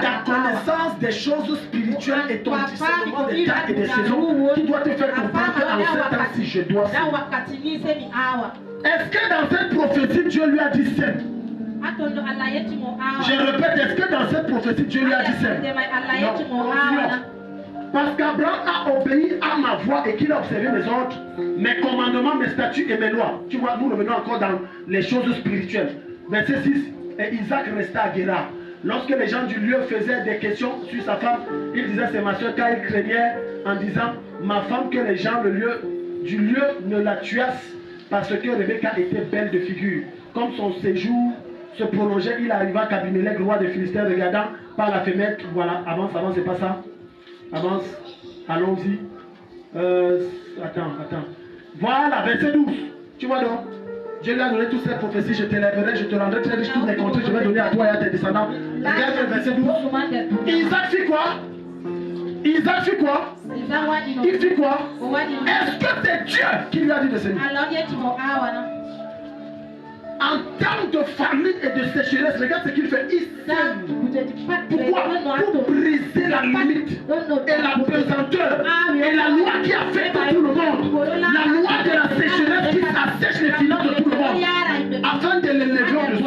ta connaissance des choses spirituelles et ton discernement des temps et des saisons qui doit te faire comprendre qu'en ce temps-ci je dois. Est-ce que dans cette prophétie Dieu lui a dit sème? Je répète, est-ce que dans cette prophétie Dieu lui a dit sème? Non. Parce qu'Abraham a obéi à ma voix et qu'il a observé mes ordres, mes commandements, mes statuts et mes lois. Tu vois, nous revenons encore dans les choses spirituelles. Verset 6. Et Isaac resta à Guérar. Lorsque les gens du lieu faisaient des questions sur sa femme, il disait c'est ma soeur, car il craignait en disant ma femme, que les gens du lieu ne la tuassent parce que Rebecca était belle de figure. Comme son séjour se prolongeait, il arriva à Abimelech, roi des Philistins, regardant par la fenêtre. Voilà, avance, c'est pas ça. Avance, allons-y. Attends. Voilà, verset 12. Tu vois donc? Dieu lui a donné toutes ces prophéties, je t'élèverai, je te rendrai très riche, tous les contrées, je vais donner à toi et à tes descendants. Regarde le verset 12. Isaac fit quoi? Il fit quoi? Est-ce que c'est Dieu qui lui a dit de se mettre? En termes de famine et de sécheresse, regarde ce qu'il fait. Il sème. Pourquoi? Pour briser la limite et la pesanteur et la loi qui affecte tout le monde. La loi de la sécheresse qui assèche les finances de tout le monde. Afin de l'élever au-dessus.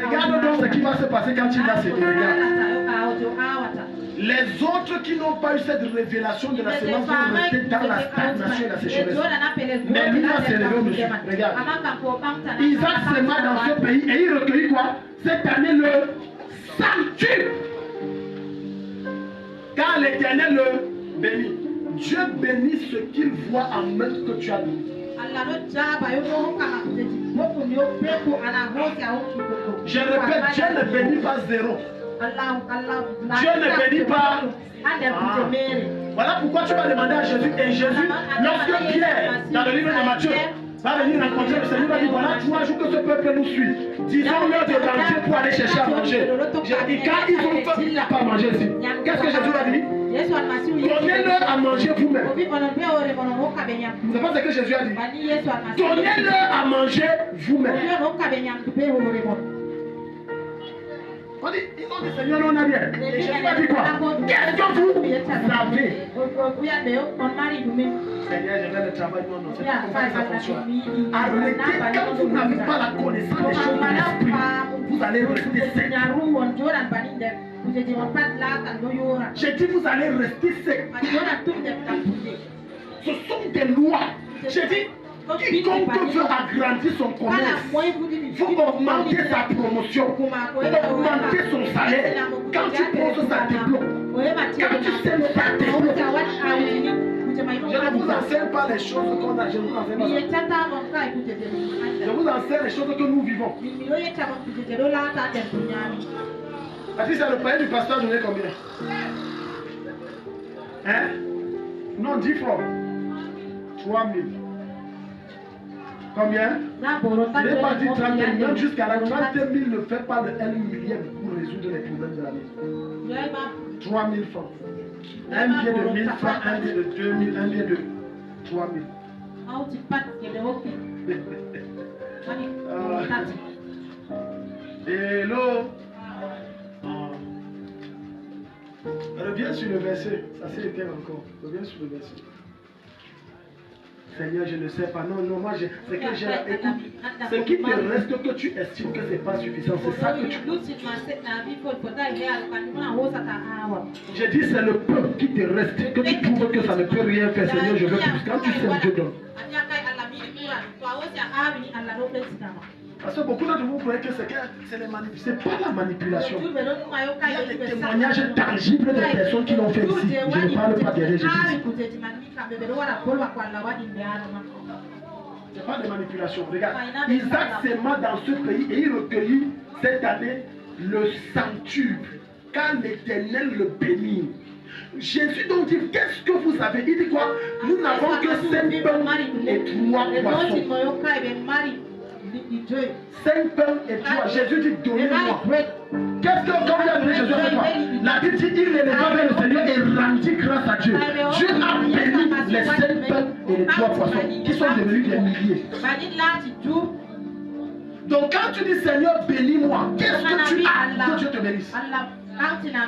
Regarde donc ce qui va se passer quand il va se regarder. Les autres qui n'ont pas eu cette révélation de la sémence vont rester dans la stagnation et la sécheresse. Mais lui va s'élever au-dessus. Regarde. Isaac sema dans ce pays et il recueillit quoi? Cette année le centuple. Car l'Éternel le bénit. Dieu bénit ce qu'il voit en même que tu as donné. Je répète, Dieu ne bénit pas zéro. Dieu ne bénit pas. Voilà pourquoi tu vas demander à Jésus. Et Jésus, lorsque Pierre, dans le livre de Matthieu, va venir rencontrer le Seigneur, va dire voilà 3 jours que ce peuple nous suit. Disons-leur de rentrer pour aller chercher à manger. Et quand ils ont faim, il n'y a pas à manger ici. Qu'est-ce que Jésus a dit? Donnez-leur à manger vous-même. C'est pas ce que Jésus a dit. Donnez-leur à manger vous-même. On dit, ils ont dit Seigneur, on a rien. Et Jésus a dit quoi? Qu'est-ce que vous savez? Seigneur, je vais le travail. Non, c'est pas comme ça que ça fonctionne. Arrêtez, quand vous n'avez pas la connaissance des choses de l'esprit, vous allez rester sec. J'ai dit, vous allez rester sec. Ce sont des lois. J'ai dit, quiconque veut agrandir son commerce, faut augmenter sa promotion, augmenter son salaire. Quand tu poses, ça débloque. Quand tu sèmes, ça débloque. Je ne vous enseigne pas les choses qu'on a, je vous enseigne pas ça. Je vous enseigne les choses que nous vivons. Parce que c'est le payé du pasteur donné combien? Hein? Non, 10 francs. 3 000. Combien? Je n'ai pas dit 30 000, même jusqu'à la 30 000 ne fait pas de 1 millième pour résoudre les problèmes de la vie. 3 000 francs. Un billet de 1000 francs, un billet de 2000, un billet de 3000. Hello. Reviens sur le verset. Ça s'est éteint encore. Reviens sur le verset. Seigneur, je ne sais pas. Non, non, moi, c'est que j'ai... Écoute, ce qui te reste que tu estimes que ce n'est pas suffisant, c'est ça que tu... J'ai dit, c'est le peu qui te reste, que tu trouves que ça ne peut rien faire. Seigneur, je veux plus. Quand tu sais, Dieu donne. Parce que beaucoup d'entre vous croyez que c'est la manipulation. C'est pas la manipulation. Il y a des témoignages tangibles de personnes qui l'ont fait ici. Je ne parle pas derrière Jésus. C'est pas de manipulation. Regarde, Isaac s'aima dans ce pays et il recueillit cette année le centuple, car l'Éternel le bénit. Jésus donc dit, qu'est-ce que vous avez? Il dit quoi? Nous n'avons que 5 pains et 3 poissons. 5 pains et 3. Jésus dit, donnez-moi. Qu'est-ce que quand il a donné Jésus a fait quoi? La Bible dit, il éleva vers le Seigneur et rendit grâce à Dieu. Dieu a béni les 5 pains et les 3 poissons qui sont devenus des milliers. Donc quand tu dis Seigneur, bénis-moi, qu'est-ce que tu as que Dieu te bénisse? Tu n'as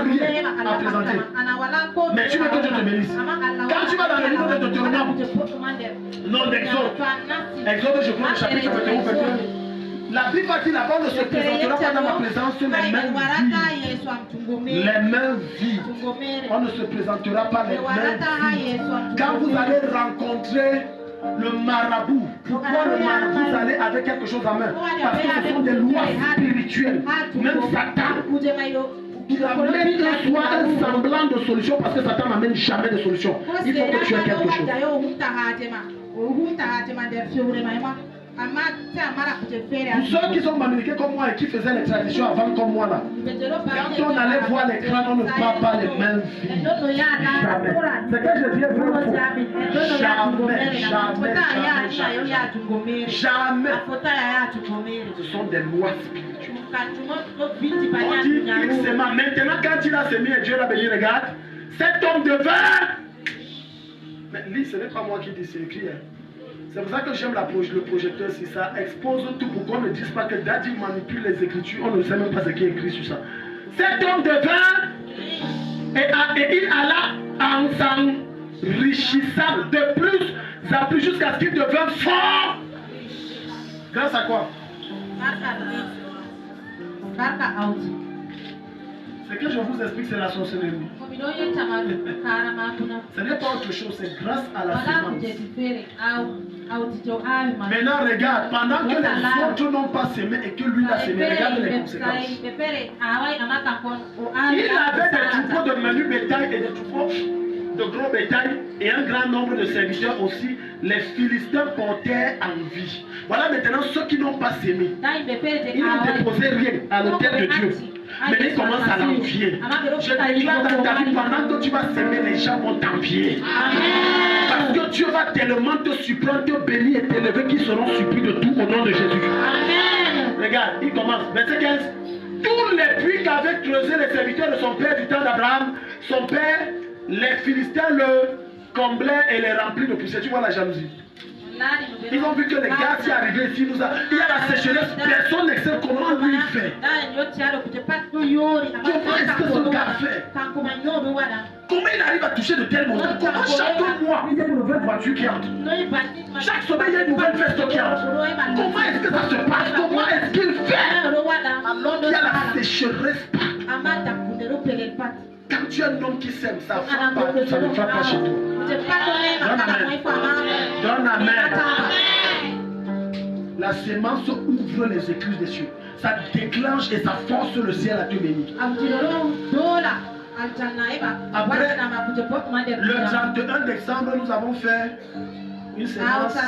rien à présenter. Mais tu veux que Dieu te bénisse. Quand tu vas dans le livre de Deutéronome, non d'Exode, Exode, je crois, le chapitre 21, la Bible va dire là-bas, on ne se présentera pas dans ma présence les mains vides. Les mains vides. On ne se présentera pas les mains vides. Quand vous allez rencontrer le marabout, pourquoi le marabout, vous allez avec quelque chose en main? Parce que ce sont des lois spirituelles. Même Satan, il amène que soit un semblant de solution, parce que Satan n'amène jamais de solution. Il faut que tu aies quelque chose. Pour ceux qui sont américains comme moi et qui faisaient les traditions avant comme moi là, quand on allait voir les crânes, on ne parle pas les mains vides. Jamais. C'est que je dis vrai ou faux? Jamais. Ce sont des lois spirituelles. On dit qu'il s'aima. Maintenant quand il a sémé et Dieu l'a béni, regarde, cet homme devint. Mais lui, ce n'est pas moi qui dis, c'est écrit. C'est pour ça que j'aime le projecteur, si ça expose tout pour qu'on ne dise pas que Daddy manipule les écritures, on ne sait même pas ce qui est écrit sur ça. Cet homme devint et il alla en s'enrichissant de plus en plus jusqu'à ce qu'il devint fort. Grâce à quoi? Ce que je vous explique, c'est la sorcellerie. Ce n'est pas autre chose, c'est grâce à la semence. Maintenant, regarde, pendant que les autres n'ont pas semé et que lui a semé, regarde les conséquences. Il avait des troupeaux de menu bétail et des troupeaux de gros bétail et un grand nombre de serviteurs aussi. Les Philistins portèrent en vie. Voilà maintenant ceux qui n'ont pas semé. Ils n'ont déposé rien à l'autel de Dieu. Mais ils commencent à l'envier. Je déclare dans ta vie, pendant que tu vas s'aimer, les gens vont t'envier. Parce que Dieu va tellement te supplier, te bénir et t'élever qu'ils seront surpris de tout au nom de Jésus. Amen. Regarde, il commence. Verset 15. Tous les puits qu'avaient creusé les serviteurs de son père du temps d'Abraham, son père, les Philistins le comblaient et les remplirent de poussière. Tu vois la jalousie. Ils ont vu que les gars qui arrivaient ici, il y a la sécheresse, personne ne sait comment lui fait. Comment est-ce que ce gars fait? Comment il arrive à toucher de tels montants? Comment chaque mois il y a une nouvelle voiture qui entre? Chaque semaine il y a une nouvelle veste qui entre. Comment est-ce que ça se passe? Comment est-ce qu'il fait? Alors qu'il y a la sécheresse partout. Quand tu es un homme qui s'aime, ça frappe partout, ça ne frappe pas chez toi. Donne amen. La sémence ouvre les écluses des cieux. Ça déclenche et ça force le ciel à te bénir. Après, le 31 décembre, nous avons fait une séance à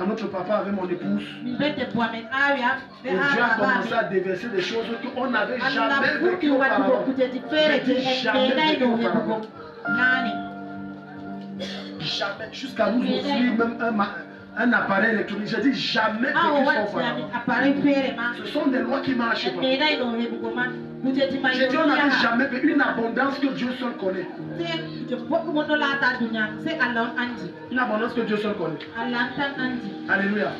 notre papa avec mon épouse. Et Dieu a commencé à déverser des choses qu'on n'avait jamais vécues auparavant. Jamais vécues auparavant. Jamais. Jusqu'à nous offrir même un appareil électronique. J'ai dit jamais vécu ça auparavant. Ce sont des lois qui marchent pas. J'ai dit on n'avait jamais vu une abondance que Dieu seul connaît. Une abondance que Dieu seul connaît. Alléluia.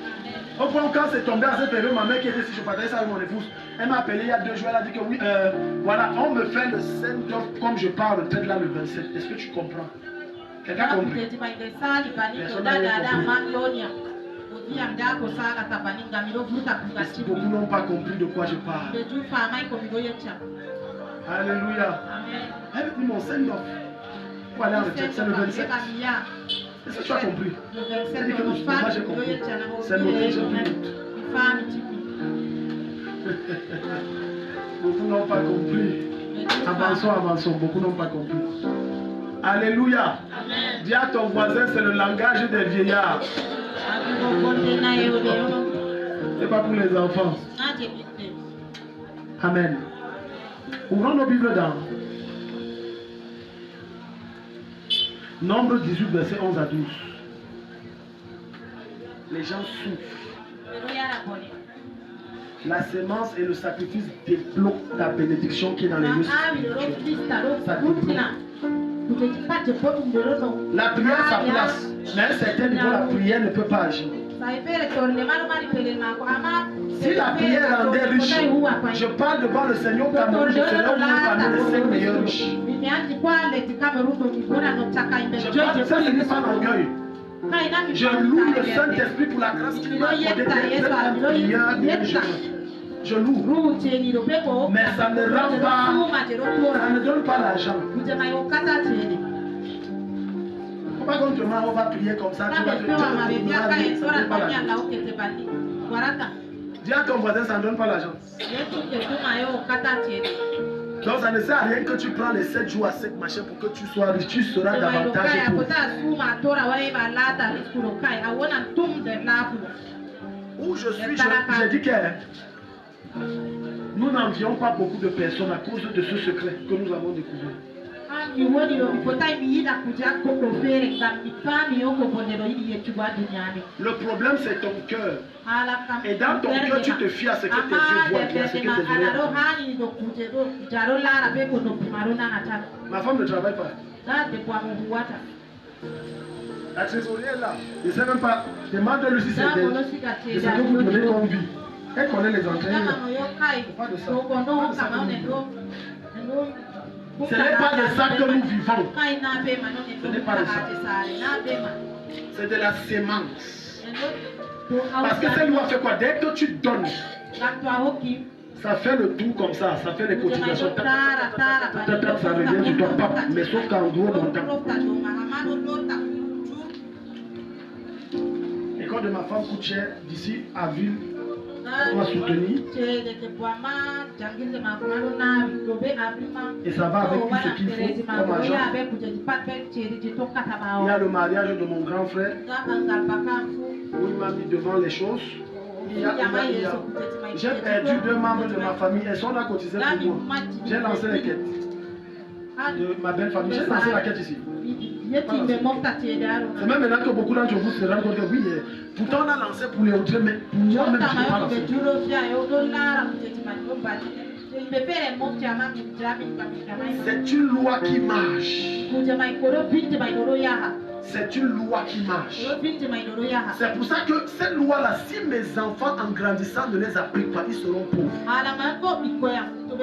Au point quand c'est tombé à cette période, ma mère qui était ici, je partageais ça avec mon épouse. Elle m'a appelé il y a 2 jours, elle a dit que oui, voilà, on me fait le 5 comme je parle peut-être là le 27. Est-ce que tu comprends? Quelqu'un a compris? Beaucoup n'ont pas compris de quoi je parle. Alléluia. Elle dit mon Seigneur. Pour aller en retraite, c'est le 27. Est-ce que tu as compris? Elle dit que moi j'ai compris. C'est noté, j'ai pris note. Beaucoup n'ont pas compris. Avançons. Beaucoup n'ont pas compris. Alléluia. Dis à ton voisin, c'est le langage des vieillards. C'est pas pour les enfants. Amen. Ouvrons nos Bibles dans Nombre 18, verset 11 à 12. Les gens souffrent. La sémence et le sacrifice débloquent ta bénédiction qui est dans les lieux spirituels. Ça débloque. La prière a sa place, mais à un certain niveau, la prière ne peut pas agir. Si la prière rendait riche, je parle devant le Seigneur Cameroun, je serai au moins parmi les 5 meilleurs riches. Ça, ce n'est pas l'orgueil. Je loue le Saint-Esprit pour la grâce qu'il m'a accordée d'être un prière dirigé. Je loue. Mais ça ne rend pas, ça ne donne pas l'argent. Pourquoi quand on va prier comme ça, tu vas te dire ça ne donne pas l'argent. Dis à ton voisin, ça ne donne pas l'argent. Donc ça ne sert à rien que tu prends les 7 jours à 7 machins pour que tu sois riche, tu seras davantage pauvre. Où je suis, je dis que nous n'envions pas beaucoup de personnes à cause de ce secret que nous avons découvert. Le problème c'est ton cœur. Et dans ton cœur tu te fies à ce que tes yeux voient et à ce que tes oreilles entendent. Ma femme ne travaille pas. La trésorière là, je ne sais même pas. Demande-lui si c'est d'elle. C'est ce que vous donnez comme vie. Elle connaît les entraînements. Pas de ça. Ce n'est pas de ça que nous vivons. Ce n'est pas de ça. C'est de la sémence. Parce que cette loi fait quoi? Dès que tu donnes, ça fait le tout comme ça. Ça fait les cotisations. Peut-être ça revient sur ton papa. Mais sauf qu'en gros montant. L'école de ma femme coûte cher. D'ici à Ville, on m'a soutenu. Et ça va avec tout ce qu'il faut comme argent. Il y a le mariage de mon grand frère où il m'a mis devant les choses. J'ai perdu 2 membres de ma famille. Elles sont là cotisées pour moi. J'ai lancé les quêtes de ma belle famille. J'ai lancé la quête ici. C'est même maintenant que beaucoup d'entre vous se rendent compte que oui, pourtant on a lancé pour les autres, mais pour moi-même je n'ai pas lancé. C'est une loi qui marche. C'est une loi qui marche. C'est pour ça que cette loi-là, si mes enfants en grandissant ne les appliquent pas, ils seront pauvres.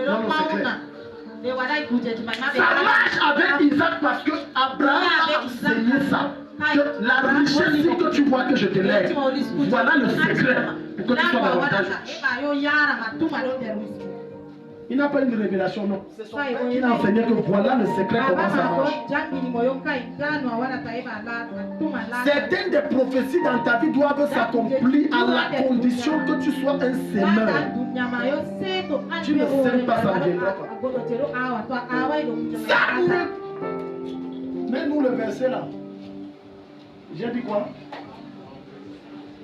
Non, c'est clair. Ça marche avec Isaac parce que Abraham a enseigné ça. Que la richesse que tu vois que je te lève, voilà le secret pour que tu sois davantage. Il n'a pas une révélation, non. C'est son père qui a enseigné que voilà le secret comment ça marche. Certaines des prophéties dans ta vie doivent s'accomplir à la condition que tu sois un semeur. Tu ne sèmes pas, ça ne viendra pas. Mets-nous le verset là. J'ai dit quoi?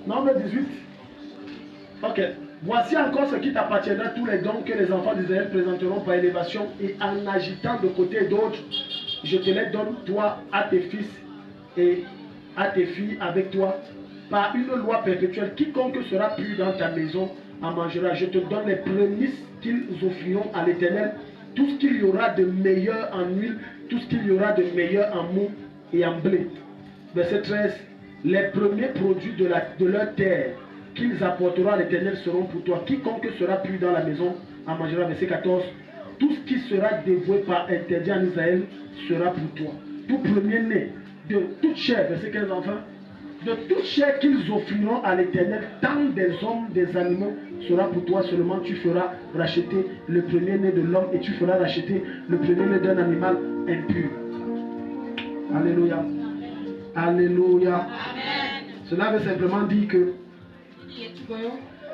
Nombre 18. Ok. Voici encore ce qui t'appartiendra, tous les dons que les enfants d'Israël présenteront par élévation, et en agitant de côté et d'autre, je te les donne, toi, à tes fils et à tes filles avec toi, par une loi perpétuelle. Quiconque sera pur dans ta maison en mangera. Je te donne les prémices qu'ils offriront à l'Éternel, tout ce qu'il y aura de meilleur en huile, tout ce qu'il y aura de meilleur en mou et en blé. Verset 13. Les premiers produits de leur terre qu'ils apporteront à l'Éternel seront pour toi. Quiconque sera pur dans la maison en mangera. Verset 14. Tout ce qui sera dévoué par interdit en Israël sera pour toi. Tout premier-né de toute chair, verset 15 enfants, de toute chair qu'ils offriront à l'Éternel, tant des hommes, des animaux, sera pour toi seulement. Tu feras racheter le premier-né de l'homme et tu feras racheter le premier-né d'un animal impur. Alléluia. Alléluia. Amen. Cela veut simplement dire que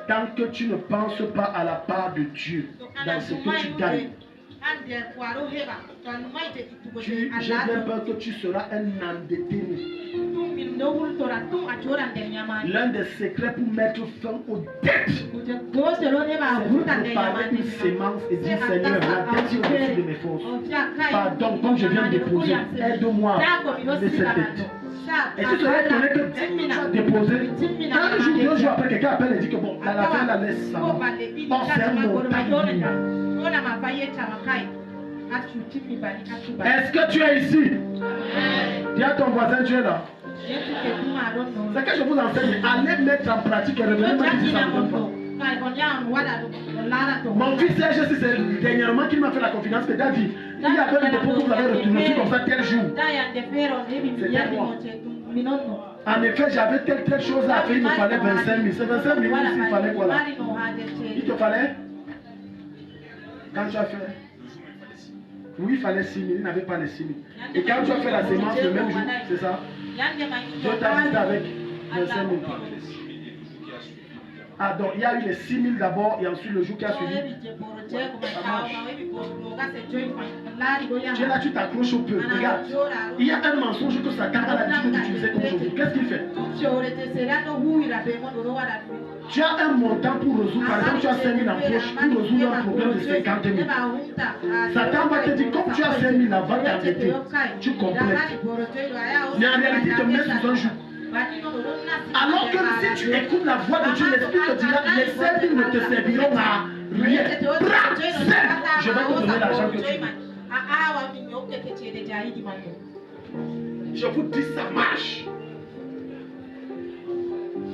tant que tu ne penses pas à la part de Dieu dans ce que tu gagnes, j'ai bien peur que tu seras un endetté. L'un des secrets pour mettre fin aux dettes, c'est de préparer une sémence et dire Seigneur, la dette est au-dessus de mes forces. Pardon, comme je viens de déposer, aide-moi à lever cette dette. Et tu serais étonné que tu as déposé. Un jour, 2 jours après, quelqu'un appelle et dit que bon, la fin la laisse ça. Or, c'est un montagne. Est-ce que tu es ici? Dis à ton voisin, tu es là. C'est que je vous enseigne. Allez mettre en pratique et revenez moi qui ça ne donne pas. Mon fils Serge, c'est dernièrement qu'il m'a fait la confidence que David, il y avait un dépôt que vous avez retrouvé comme ça tel jour. C'était moi. En effet, j'avais telle chose à faire, il me fallait 25 000. C'est 25 000 aussi, il fallait quoi là? Il te fallait? Quand tu as fait? Oui, il fallait 6 000, il n'avait pas les 6 000. Et quand tu as fait la sémence le même jour, c'est ça? Dieu t'a assisté avec 25 000. Ah, donc il y a eu les 6 000 d'abord et ensuite le jour qui a suivi. Ça marche. Tu es là, tu t'accroches au peu. Regarde, il y a un mensonge que Satan a l'habitude d'utiliser comme aujourd'hui. Qu'est-ce qu'il fait? Tu as un montant pour résoudre. Par exemple, tu as 5 000 en poche pour résoudre un problème de 50 000. Satan va te dire, comme tu as 5 000 avant d'arrêter, tu complètes. Mais en réalité, tu te mets sous un joug. Alors que si tu écoutes la voix de Dieu, l'Esprit te dira, les 5 000 ne te serviront à rien. Je vais te donner l'argent que tu veux. Je vous dis, ça marche.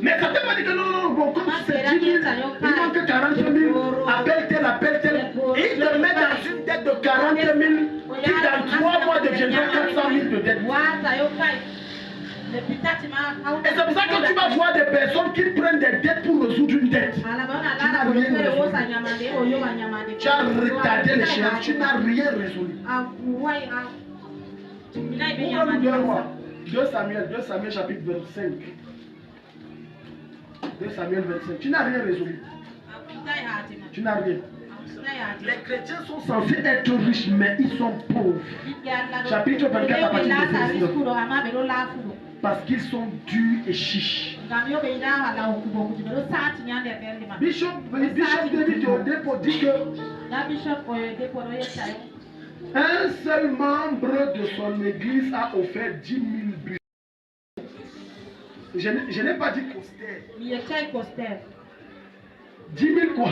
Mais ça ne veut pas dire que non, bon, comme c'est 10 000, il manque 40 000, appelle tel. Et il te met dans une dette de 40 000 qui dans 3 mois deviendra 400 000 de dette. Et c'est pour ça que tu vas voir des personnes qui prennent des dettes pour résoudre une dette. Tu n'as rien résolu. Tu as retardé les choses, tu n'as rien résolu. Pourquoi nous devons voir 2 Samuel chapitre 25. 2 Samuel 25. Tu n'as rien résolu. Tu n'as rien. Les chrétiens sont censés être riches, mais ils sont pauvres. Chapitre 24 à partir de verset 19. Parce qu'ils sont durs et chiches. Bishop David Oyedepo dit que un seul membre de son église a offert 10 000 buts. Je n'ai pas dit costère. 10 000 quoi?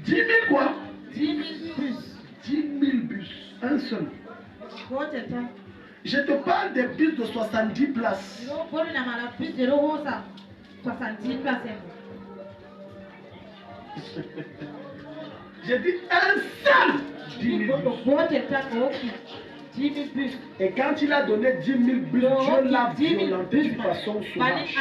10 000 quoi? 10 000 bus. 10 000 bus. Un seul. Je te parle des bus de 70 places. J'ai dit un seul 10 000 bus. Et quand il a donné 10 000 bus, Dieu l'a violenté d'une façon sauvage.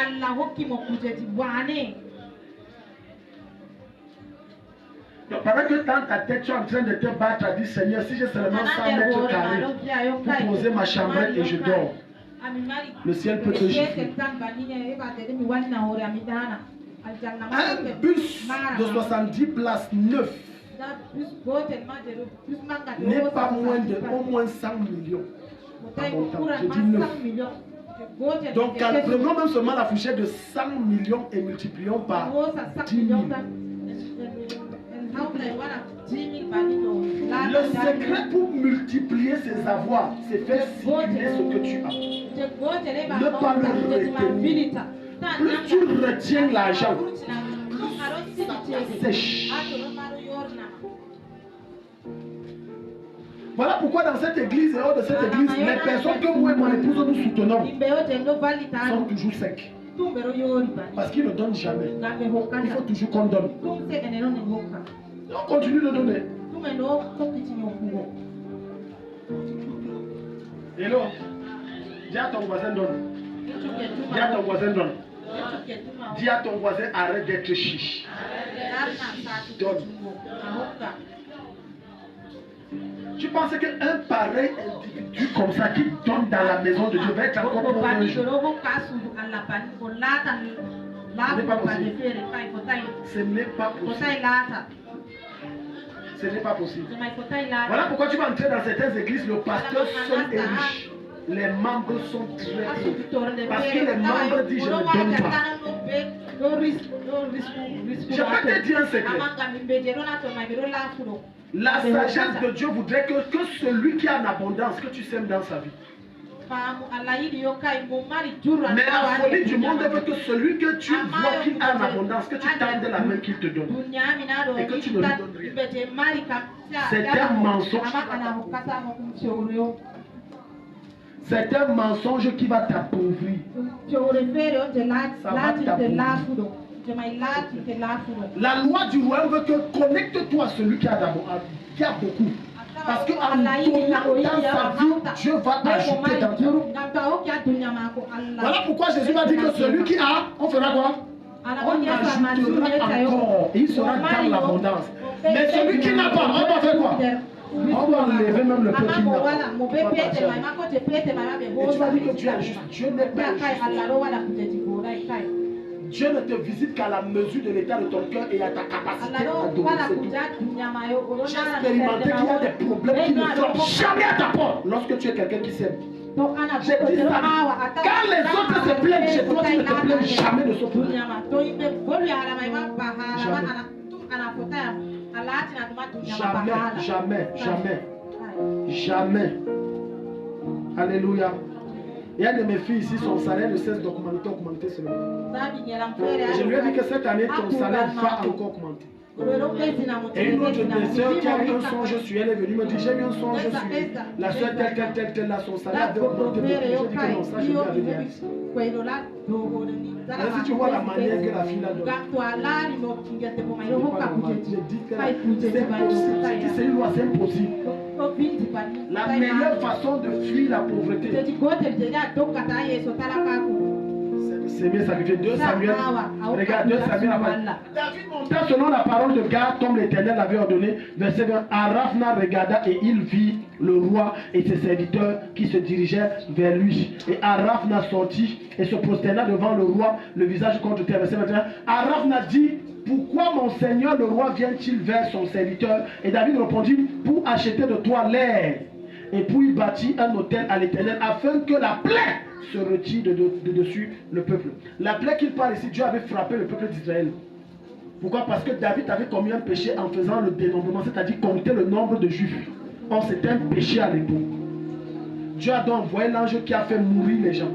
Donc, pendant que dans ta tête, tu es en train de te battre à dire Seigneur, si j'ai seulement 100 mètres carrés pour poser ma chambrette et je dors, le ciel peut te gifler. Un bus de 70 places neuf n'est pas moins de au moins 100 millions. Je dis 9. Donc, prenons même seulement la fourchette de 100 millions et multiplions par 10 000. Le secret pour multiplier ses avoirs, c'est faire circuler ce que tu as. Ne pas le retenir. Plus tu retiens l'argent, plus ça sèche. Voilà pourquoi dans cette église et hors de cette église, les personnes que moi et mon épouse nous soutenons sont toujours secs. Parce qu'ils ne donnent jamais. Il faut toujours qu'on donne. On continue de donner. Hello. Dis à ton voisin donne. Dis à ton voisin donne. Dis à ton voisin arrête d'être chiche. Donne. Tu penses qu'un pareil individu comme ça qui donne dans la maison de Dieu va être encore pour un jour? Ce n'est pas possible. Ce n'est pas possible. Voilà pourquoi tu vas entrer dans certaines églises, le pasteur seul est riche. Les membres sont très pauvres. Parce que les membres disent je ne donne pas. Je peux te dire un secret. La sagesse de Dieu voudrait que celui qui a en abondance, que tu sèmes dans sa vie. Mais la folie du monde veut que celui que tu vois qu'il a en abondance, que tu tendes la main qu'il te donne. Et que tu ne lui donnes rien. C'est un mensonge. C'est un mensonge qui va t'appauvrir. Ça va t'appauvrir. La loi du royaume veut que connecte-toi à celui qui a beaucoup. Parce qu'en donnant dans sa vie, Dieu va ajouter dans ta vie. Voilà pourquoi Jésus m'a dit que celui qui a, on fera quoi? On ajoutera encore. Et il sera dans l'abondance. Mais celui qui n'a pas, on va faire quoi? On va enlever même le peu qu'il n'a pas. Et tu vas dire que Dieu est juste. Dieu n'est pas juste. Dieu ne te visite qu'à la mesure de l'état de ton cœur et à ta capacité à donner. J'ai expérimenté qu'il y a des problèmes qui ne frappent jamais à ta porte lorsque tu es quelqu'un qui s'aime. J'ai dit ça. Quand les autres se plaignent chez toi, tu ne te plains jamais de ce problème. Jamais. Alléluia. Il y a de mes filles ici, son salaire ne cesse d'augmenter seulement. Je lui ai dit que cette année, ton salaire va encore augmenter. Et une autre de mes soeurs qui a eu un songe sur elle est venue me dire, j'ai eu un songe sur la soeur telle, là, son salaire avait augmenté beaucoup. Je dis que non, ça je vais aller dire. Alors si tu vois la manière que la fille a donné, je dis que c'est une loi, c'est impossible. La meilleure façon de fuir la pauvreté, c'est bien sacrifié. 2 Samuel. Regarde, 2 Samuel. David monta selon la parole de Gad, comme l'Éternel l'avait ordonné. Verset 20. Arafna regarda et il vit le roi et ses serviteurs qui se dirigeaient vers lui. Et Arafna sortit et se prosterna devant le roi, le visage contre terre. Verset 21. Arafna dit, pourquoi mon seigneur le roi vient-il vers son serviteur? Et David répondit, pour acheter de toi l'air et pour y bâtir un autel à l'Éternel, afin que la plaie se retire de dessus le peuple. La plaie qu'il parle ici, Dieu avait frappé le peuple d'Israël. Pourquoi? Parce que David avait commis un péché en faisant le dénombrement, c'est-à-dire compter le nombre de juifs. Or, c'était un péché à l'époque. Dieu a donc envoyé l'ange qui a fait mourir les gens.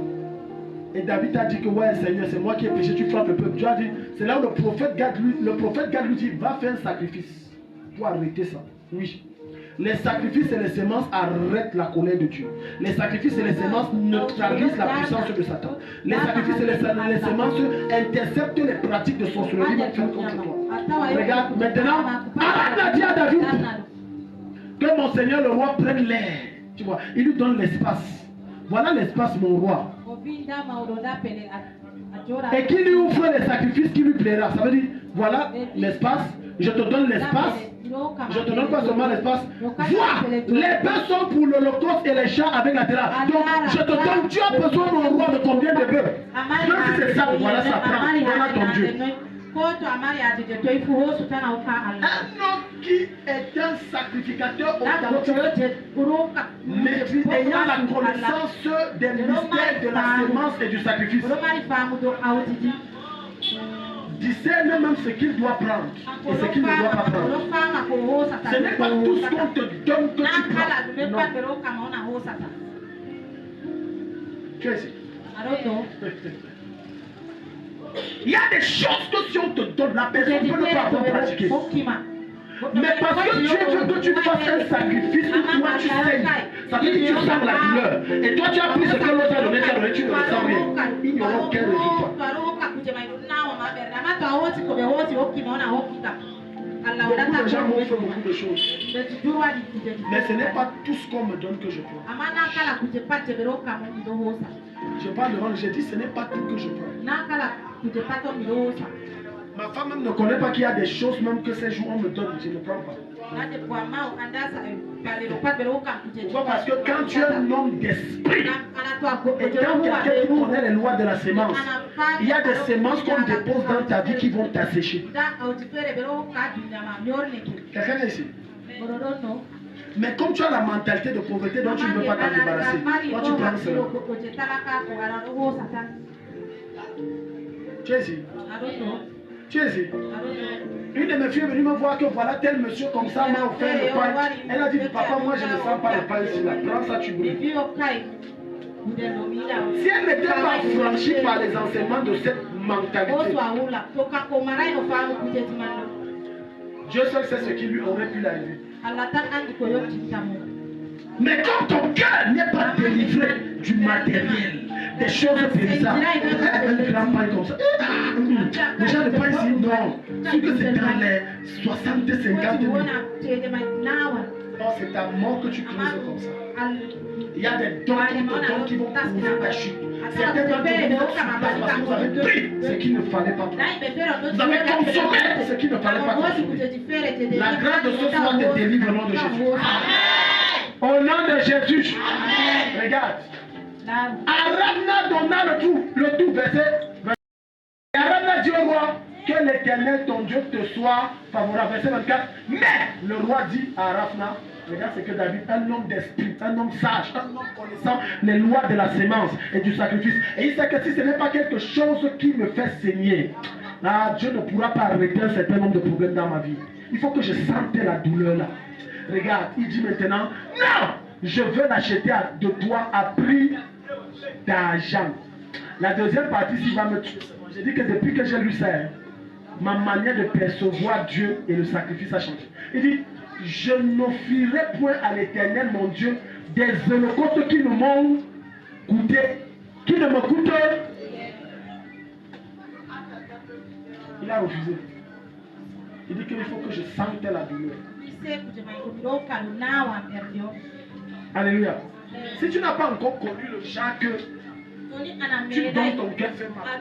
Et David a dit que ouais Seigneur, c'est moi qui ai péché, tu frappes le peuple. Dieu a dit, c'est là où le prophète Gad lui dit, va faire un sacrifice pour arrêter ça. Oui. Les sacrifices et les semences arrêtent la colère de Dieu. Les sacrifices et les semences neutralisent la puissance de Satan. Les sacrifices et les semences interceptent les pratiques de sorcellerie contre toi. Regarde, maintenant, Arafna dit à David que mon Seigneur le roi prenne l'air. Tu vois, il lui donne l'espace. Voilà l'espace, mon roi. Et qu'il lui ouvre les sacrifices qui lui plaira. Ça veut dire, voilà l'espace, je te donne l'espace. Je te donne pas seulement l'espace. Vois, les bœufs sont pour l'holocauste et les chats avec la terre. Donc, je te donne, tu as besoin, mon roi, de combien de bœufs? Donc, si c'est ça, voilà, ça prend. Voilà ton Dieu. Un homme qui est un sacrificateur authentique, ayant la connaissance des mystères de la semence et du sacrifice, discerne même ce qu'il doit prendre et ce qu'il ne doit pas prendre. Ce n'est pas tout ce qu'on te donne que tu prends. Non. Tu es ici. Il y a des choses que si on te donne, la personne peut ne pas avoir pratiquer. Mais parce que Dieu veut que tu fasses un sacrifice où toi tu saignes. Ça veut dire que tu sens la douleur. Et toi tu as pris ce que l'autre a donné, tu as donné, tu ne ressens rien. Il n'y aura aucun résultat. Beaucoup de gens m'ont fait beaucoup de choses. Mais ce n'est pas tout ce qu'on me donne que je prends. Je parle devant, j'ai dit ce n'est pas tout que je prends. Ma femme même ne connaît pas qu'il y a des choses même que ces jours on me donne, je ne prends pas. Pourquoi? Parce que quand tu es un homme d'esprit, et quand quelqu'un qui connaît les lois de la sémence, il y a des sémences qu'on dépose dans ta vie qui vont t'assécher. Quelqu'un est ici? Mais comme tu as la mentalité de pauvreté dont tu ne veux pas t'en débarrasser, toi tu prends cela. Tu es ici? Tu es ici? Une de mes filles est venue me voir que voilà tel monsieur comme ça m'a offert le pain. Elle a dit, papa, moi je ne sens pas le pain ici là. Prends ça, tu brûles. Si elle n'était pas franchie par les enseignements de cette mentalité, Dieu seul sait ce qui lui aurait pu l'arriver. Mais quand ton cœur n'est pas délivré du matériel, des choses périssables, un grand pain comme ça, déjà le pain ici, non. Ce que c'est dans les 60, 50 000. Non, c'est ta mort que tu creuses comme ça. Il y a des dons qui vont couvrir ta chute. Certains dons qui vont parce que vous avez pris ce qu'il ne fallait pas. Vous avez consommé ce qu'il ne fallait pas consommer. La grâce de ce soir te délivre au nom de Jésus. Au nom de Jésus. Regarde. Aramna donna le tout verset. Aramna dit au roi que l'Éternel ton Dieu te soit favorable. Verset 24. Mais le roi dit à Arafna, regarde ce que David, un homme d'esprit, un homme sage, un homme connaissant les lois de la sémence et du sacrifice. Et il sait que si ce n'est pas quelque chose qui me fait saigner, Dieu ne pourra pas arrêter un certain nombre de problèmes dans ma vie. Il faut que je sente la douleur là. Regarde, il dit maintenant, non, je veux l'acheter de toi à prix d'argent. La deuxième partie, s'il va me tuer, j'ai dit que depuis que j'ai lu ça, ma manière de percevoir Dieu et le sacrifice a changé. Il dit, je n'offrirai point à l'Éternel, mon Dieu, des holocaustes qui ne m'ont coûté, qui ne me coûtent. Il a refusé. Il dit qu'il faut que je sente la douleur. Alléluia. Si tu n'as pas encore connu le genre que tu donnes ton cœur fait mal,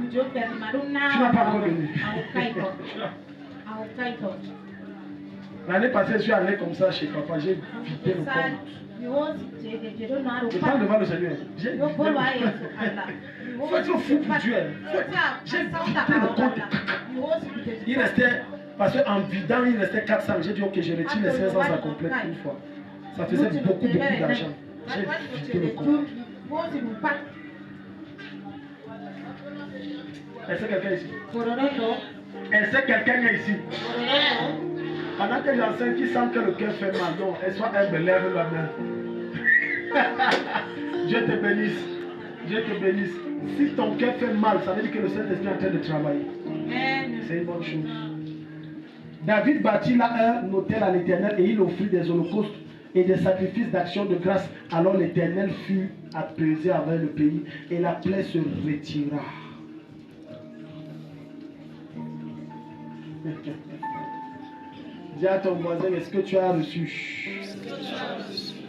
tu n'as pas encore connu. L'année passée, je suis allé comme ça chez papa, j'ai vidé le compte. Je parle devant le Seigneur. J'ai vidé le compte. Il faut être fou pour Dieu. J'ai vidé le compte. Il restait, parce qu'en vidant, il restait 400. J'ai dit, ok, je retire les 500, ça complète une fois. Ça faisait beaucoup d'argent. J'ai vidé le compte. Est-ce que quelqu'un est ici? Est-ce que quelqu'un est ici? Pendant que j'enseigne, qui sent que le cœur fait mal, non, elle soit humble, lève la main. Dieu te bénisse. Dieu te bénisse. Si ton cœur fait mal, ça veut dire que le Saint-Esprit est en train de travailler. C'est une bonne chose. David bâtit là un hôtel à l'Éternel et il offrit des holocaustes et des sacrifices d'action de grâce. Alors l'Éternel fut apaisé avec le pays et la plaie se retira. Dis à ton voisin, est-ce que tu as reçu?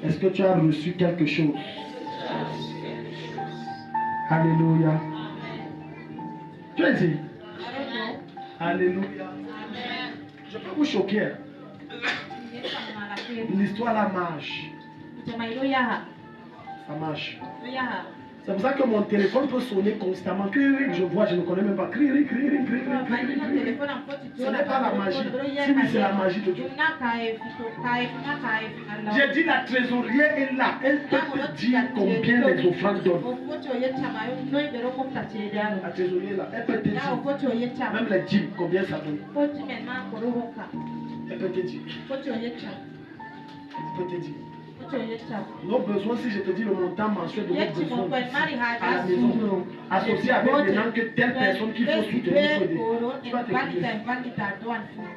Est-ce que tu as reçu quelque chose? Alléluia. Tu es dit? Alléluia. Je peux vous choquer. L'histoire là marche. Ça marche. C'est pour ça que mon téléphone peut sonner constamment. Je vois, je ne connais même pas. Ce n'est pas la magie. Si oui, c'est la magie de Dieu. J'ai dit la trésorière est là. Elle peut te dire combien les offrandes donnent. La trésorière est là. Elle peut te dire. Même les dîmes, combien ça donne. Elle peut te dire. Elle peut te dire. Nos besoins, si je te dis le montant mensuel de nos besoins à la maison, associé avec maintenant que telle personne qu'il faut soutenir, tu vas te crier.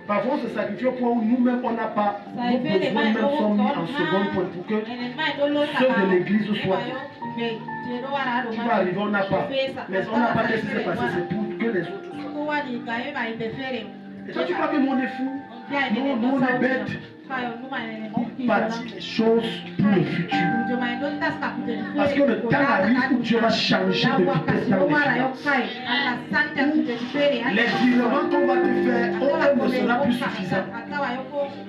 Parfois, on se sacrifie au point où nous-mêmes, on n'a pas, nos besoins même sont mis en second point pour que ceux de l'église soient. Tu vas arriver, on n'a pas. Mais on n'a pas, qu'est-ce qui s'est passé? C'est pour que les autres soient. Et toi, tu crois que nous, on est fous? Non, nous, on est bêtes. On bâtit les choses pour le futur. Parce que le temps arrive où Dieu va changer de vitesse dans les finances. Les virements qu'on va te faire, OM ne sera plus suffisant.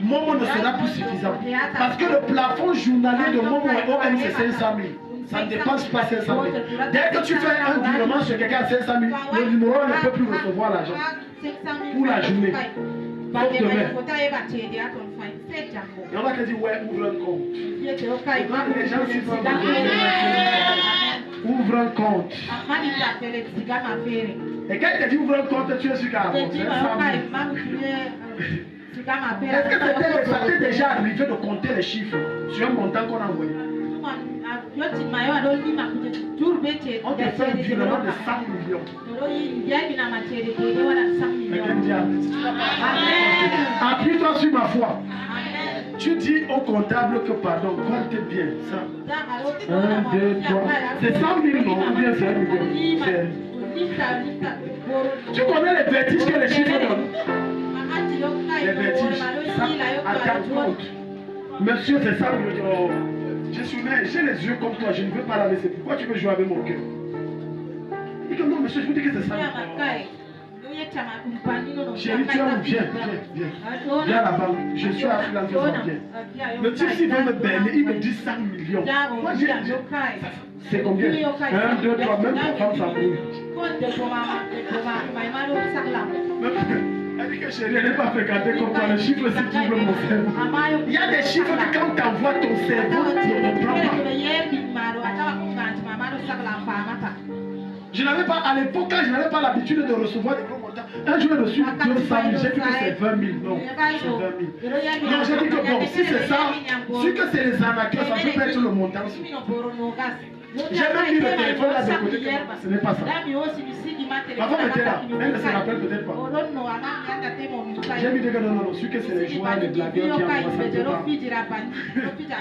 Momo ne sera plus suffisant. Parce que le plafond journalier de Momo et OM, c'est 500 000. Ça ne dépasse pas 500 000. Dès que tu fais un virement sur quelqu'un à 500 000, le numéro ne peut plus recevoir l'argent pour la journée. Sauf demain. Et on va te dire, ouais, ouvre un compte. Les gens qui vont ouvre un compte. Et quand il te dit ouvre un compte, tu es sûr qu'à avancer. Est-ce que ça t'est déjà arrivé de compter les chiffres sur un montant qu'on a envoyé? On te fait un virement de 100 millions. Appuie-toi sur ma foi. Tu dis au comptable que pardon, compte bien ça. 1, 2, 3. C'est 100 000 non? Ou bien c'est 1 million? Tu connais les vertiges que les chiffres donnent? Les vertiges. Ça, à 4 comptes. Monsieur, c'est 100 millions. Je suis né, j'ai les yeux comme toi, je ne veux pas la laisser. Pourquoi tu veux jouer avec mon cœur? Il dit non, monsieur, je vous dis que c'est ça. Chérie, tu es où? Viens. Viens là-bas. Je suis à Philadelphie. Le type, s'il veut me berner, il me dit 100 millions. Moi, j'ai dit, c'est combien? 1, 2, 3, même pour femme, ça brûle. Elle dit que chérie, elle n'est pas fréquentée comme toi. Les chiffres, si tu veux mon cerveau. Il y a des chiffres que quand tu envoies ton cerveau, tu ne comprends pas. Je n'avais pas, à l'époque, quand je n'avais pas l'habitude de recevoir des gros montants, un jour, je reçu 200 000, j'ai dit que c'est 20 000. Non, c'est 20 000. Non, j'ai dit que bon, si c'est ça, si que c'est les arnaqueurs, ça peut être le montant aussi. J'ai même mis le téléphone là de côté, ce n'est pas ça. Ma femme était là, elle ne se rappelle peut-être pas. J'ai mis des gars, non, celui que c'est les joueurs, les blagueurs qui envoient ça.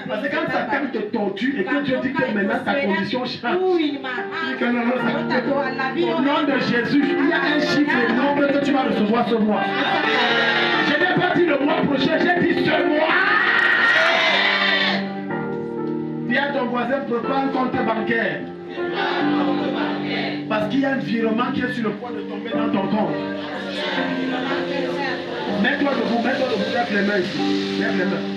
Parce que quand Satan te tortue et que Dieu dit que maintenant ta condition change, au nom de Jésus, il y a un chiffre énorme que tu vas recevoir ce mois. Je n'ai pas dit le mois prochain, j'ai dit ce mois. Dis à ton voisin, prépare un compte bancaire. Parce qu'il y a un virement qui est sur le point de tomber dans ton compte. Mets-toi debout, lève les mains ici. Lève les mains.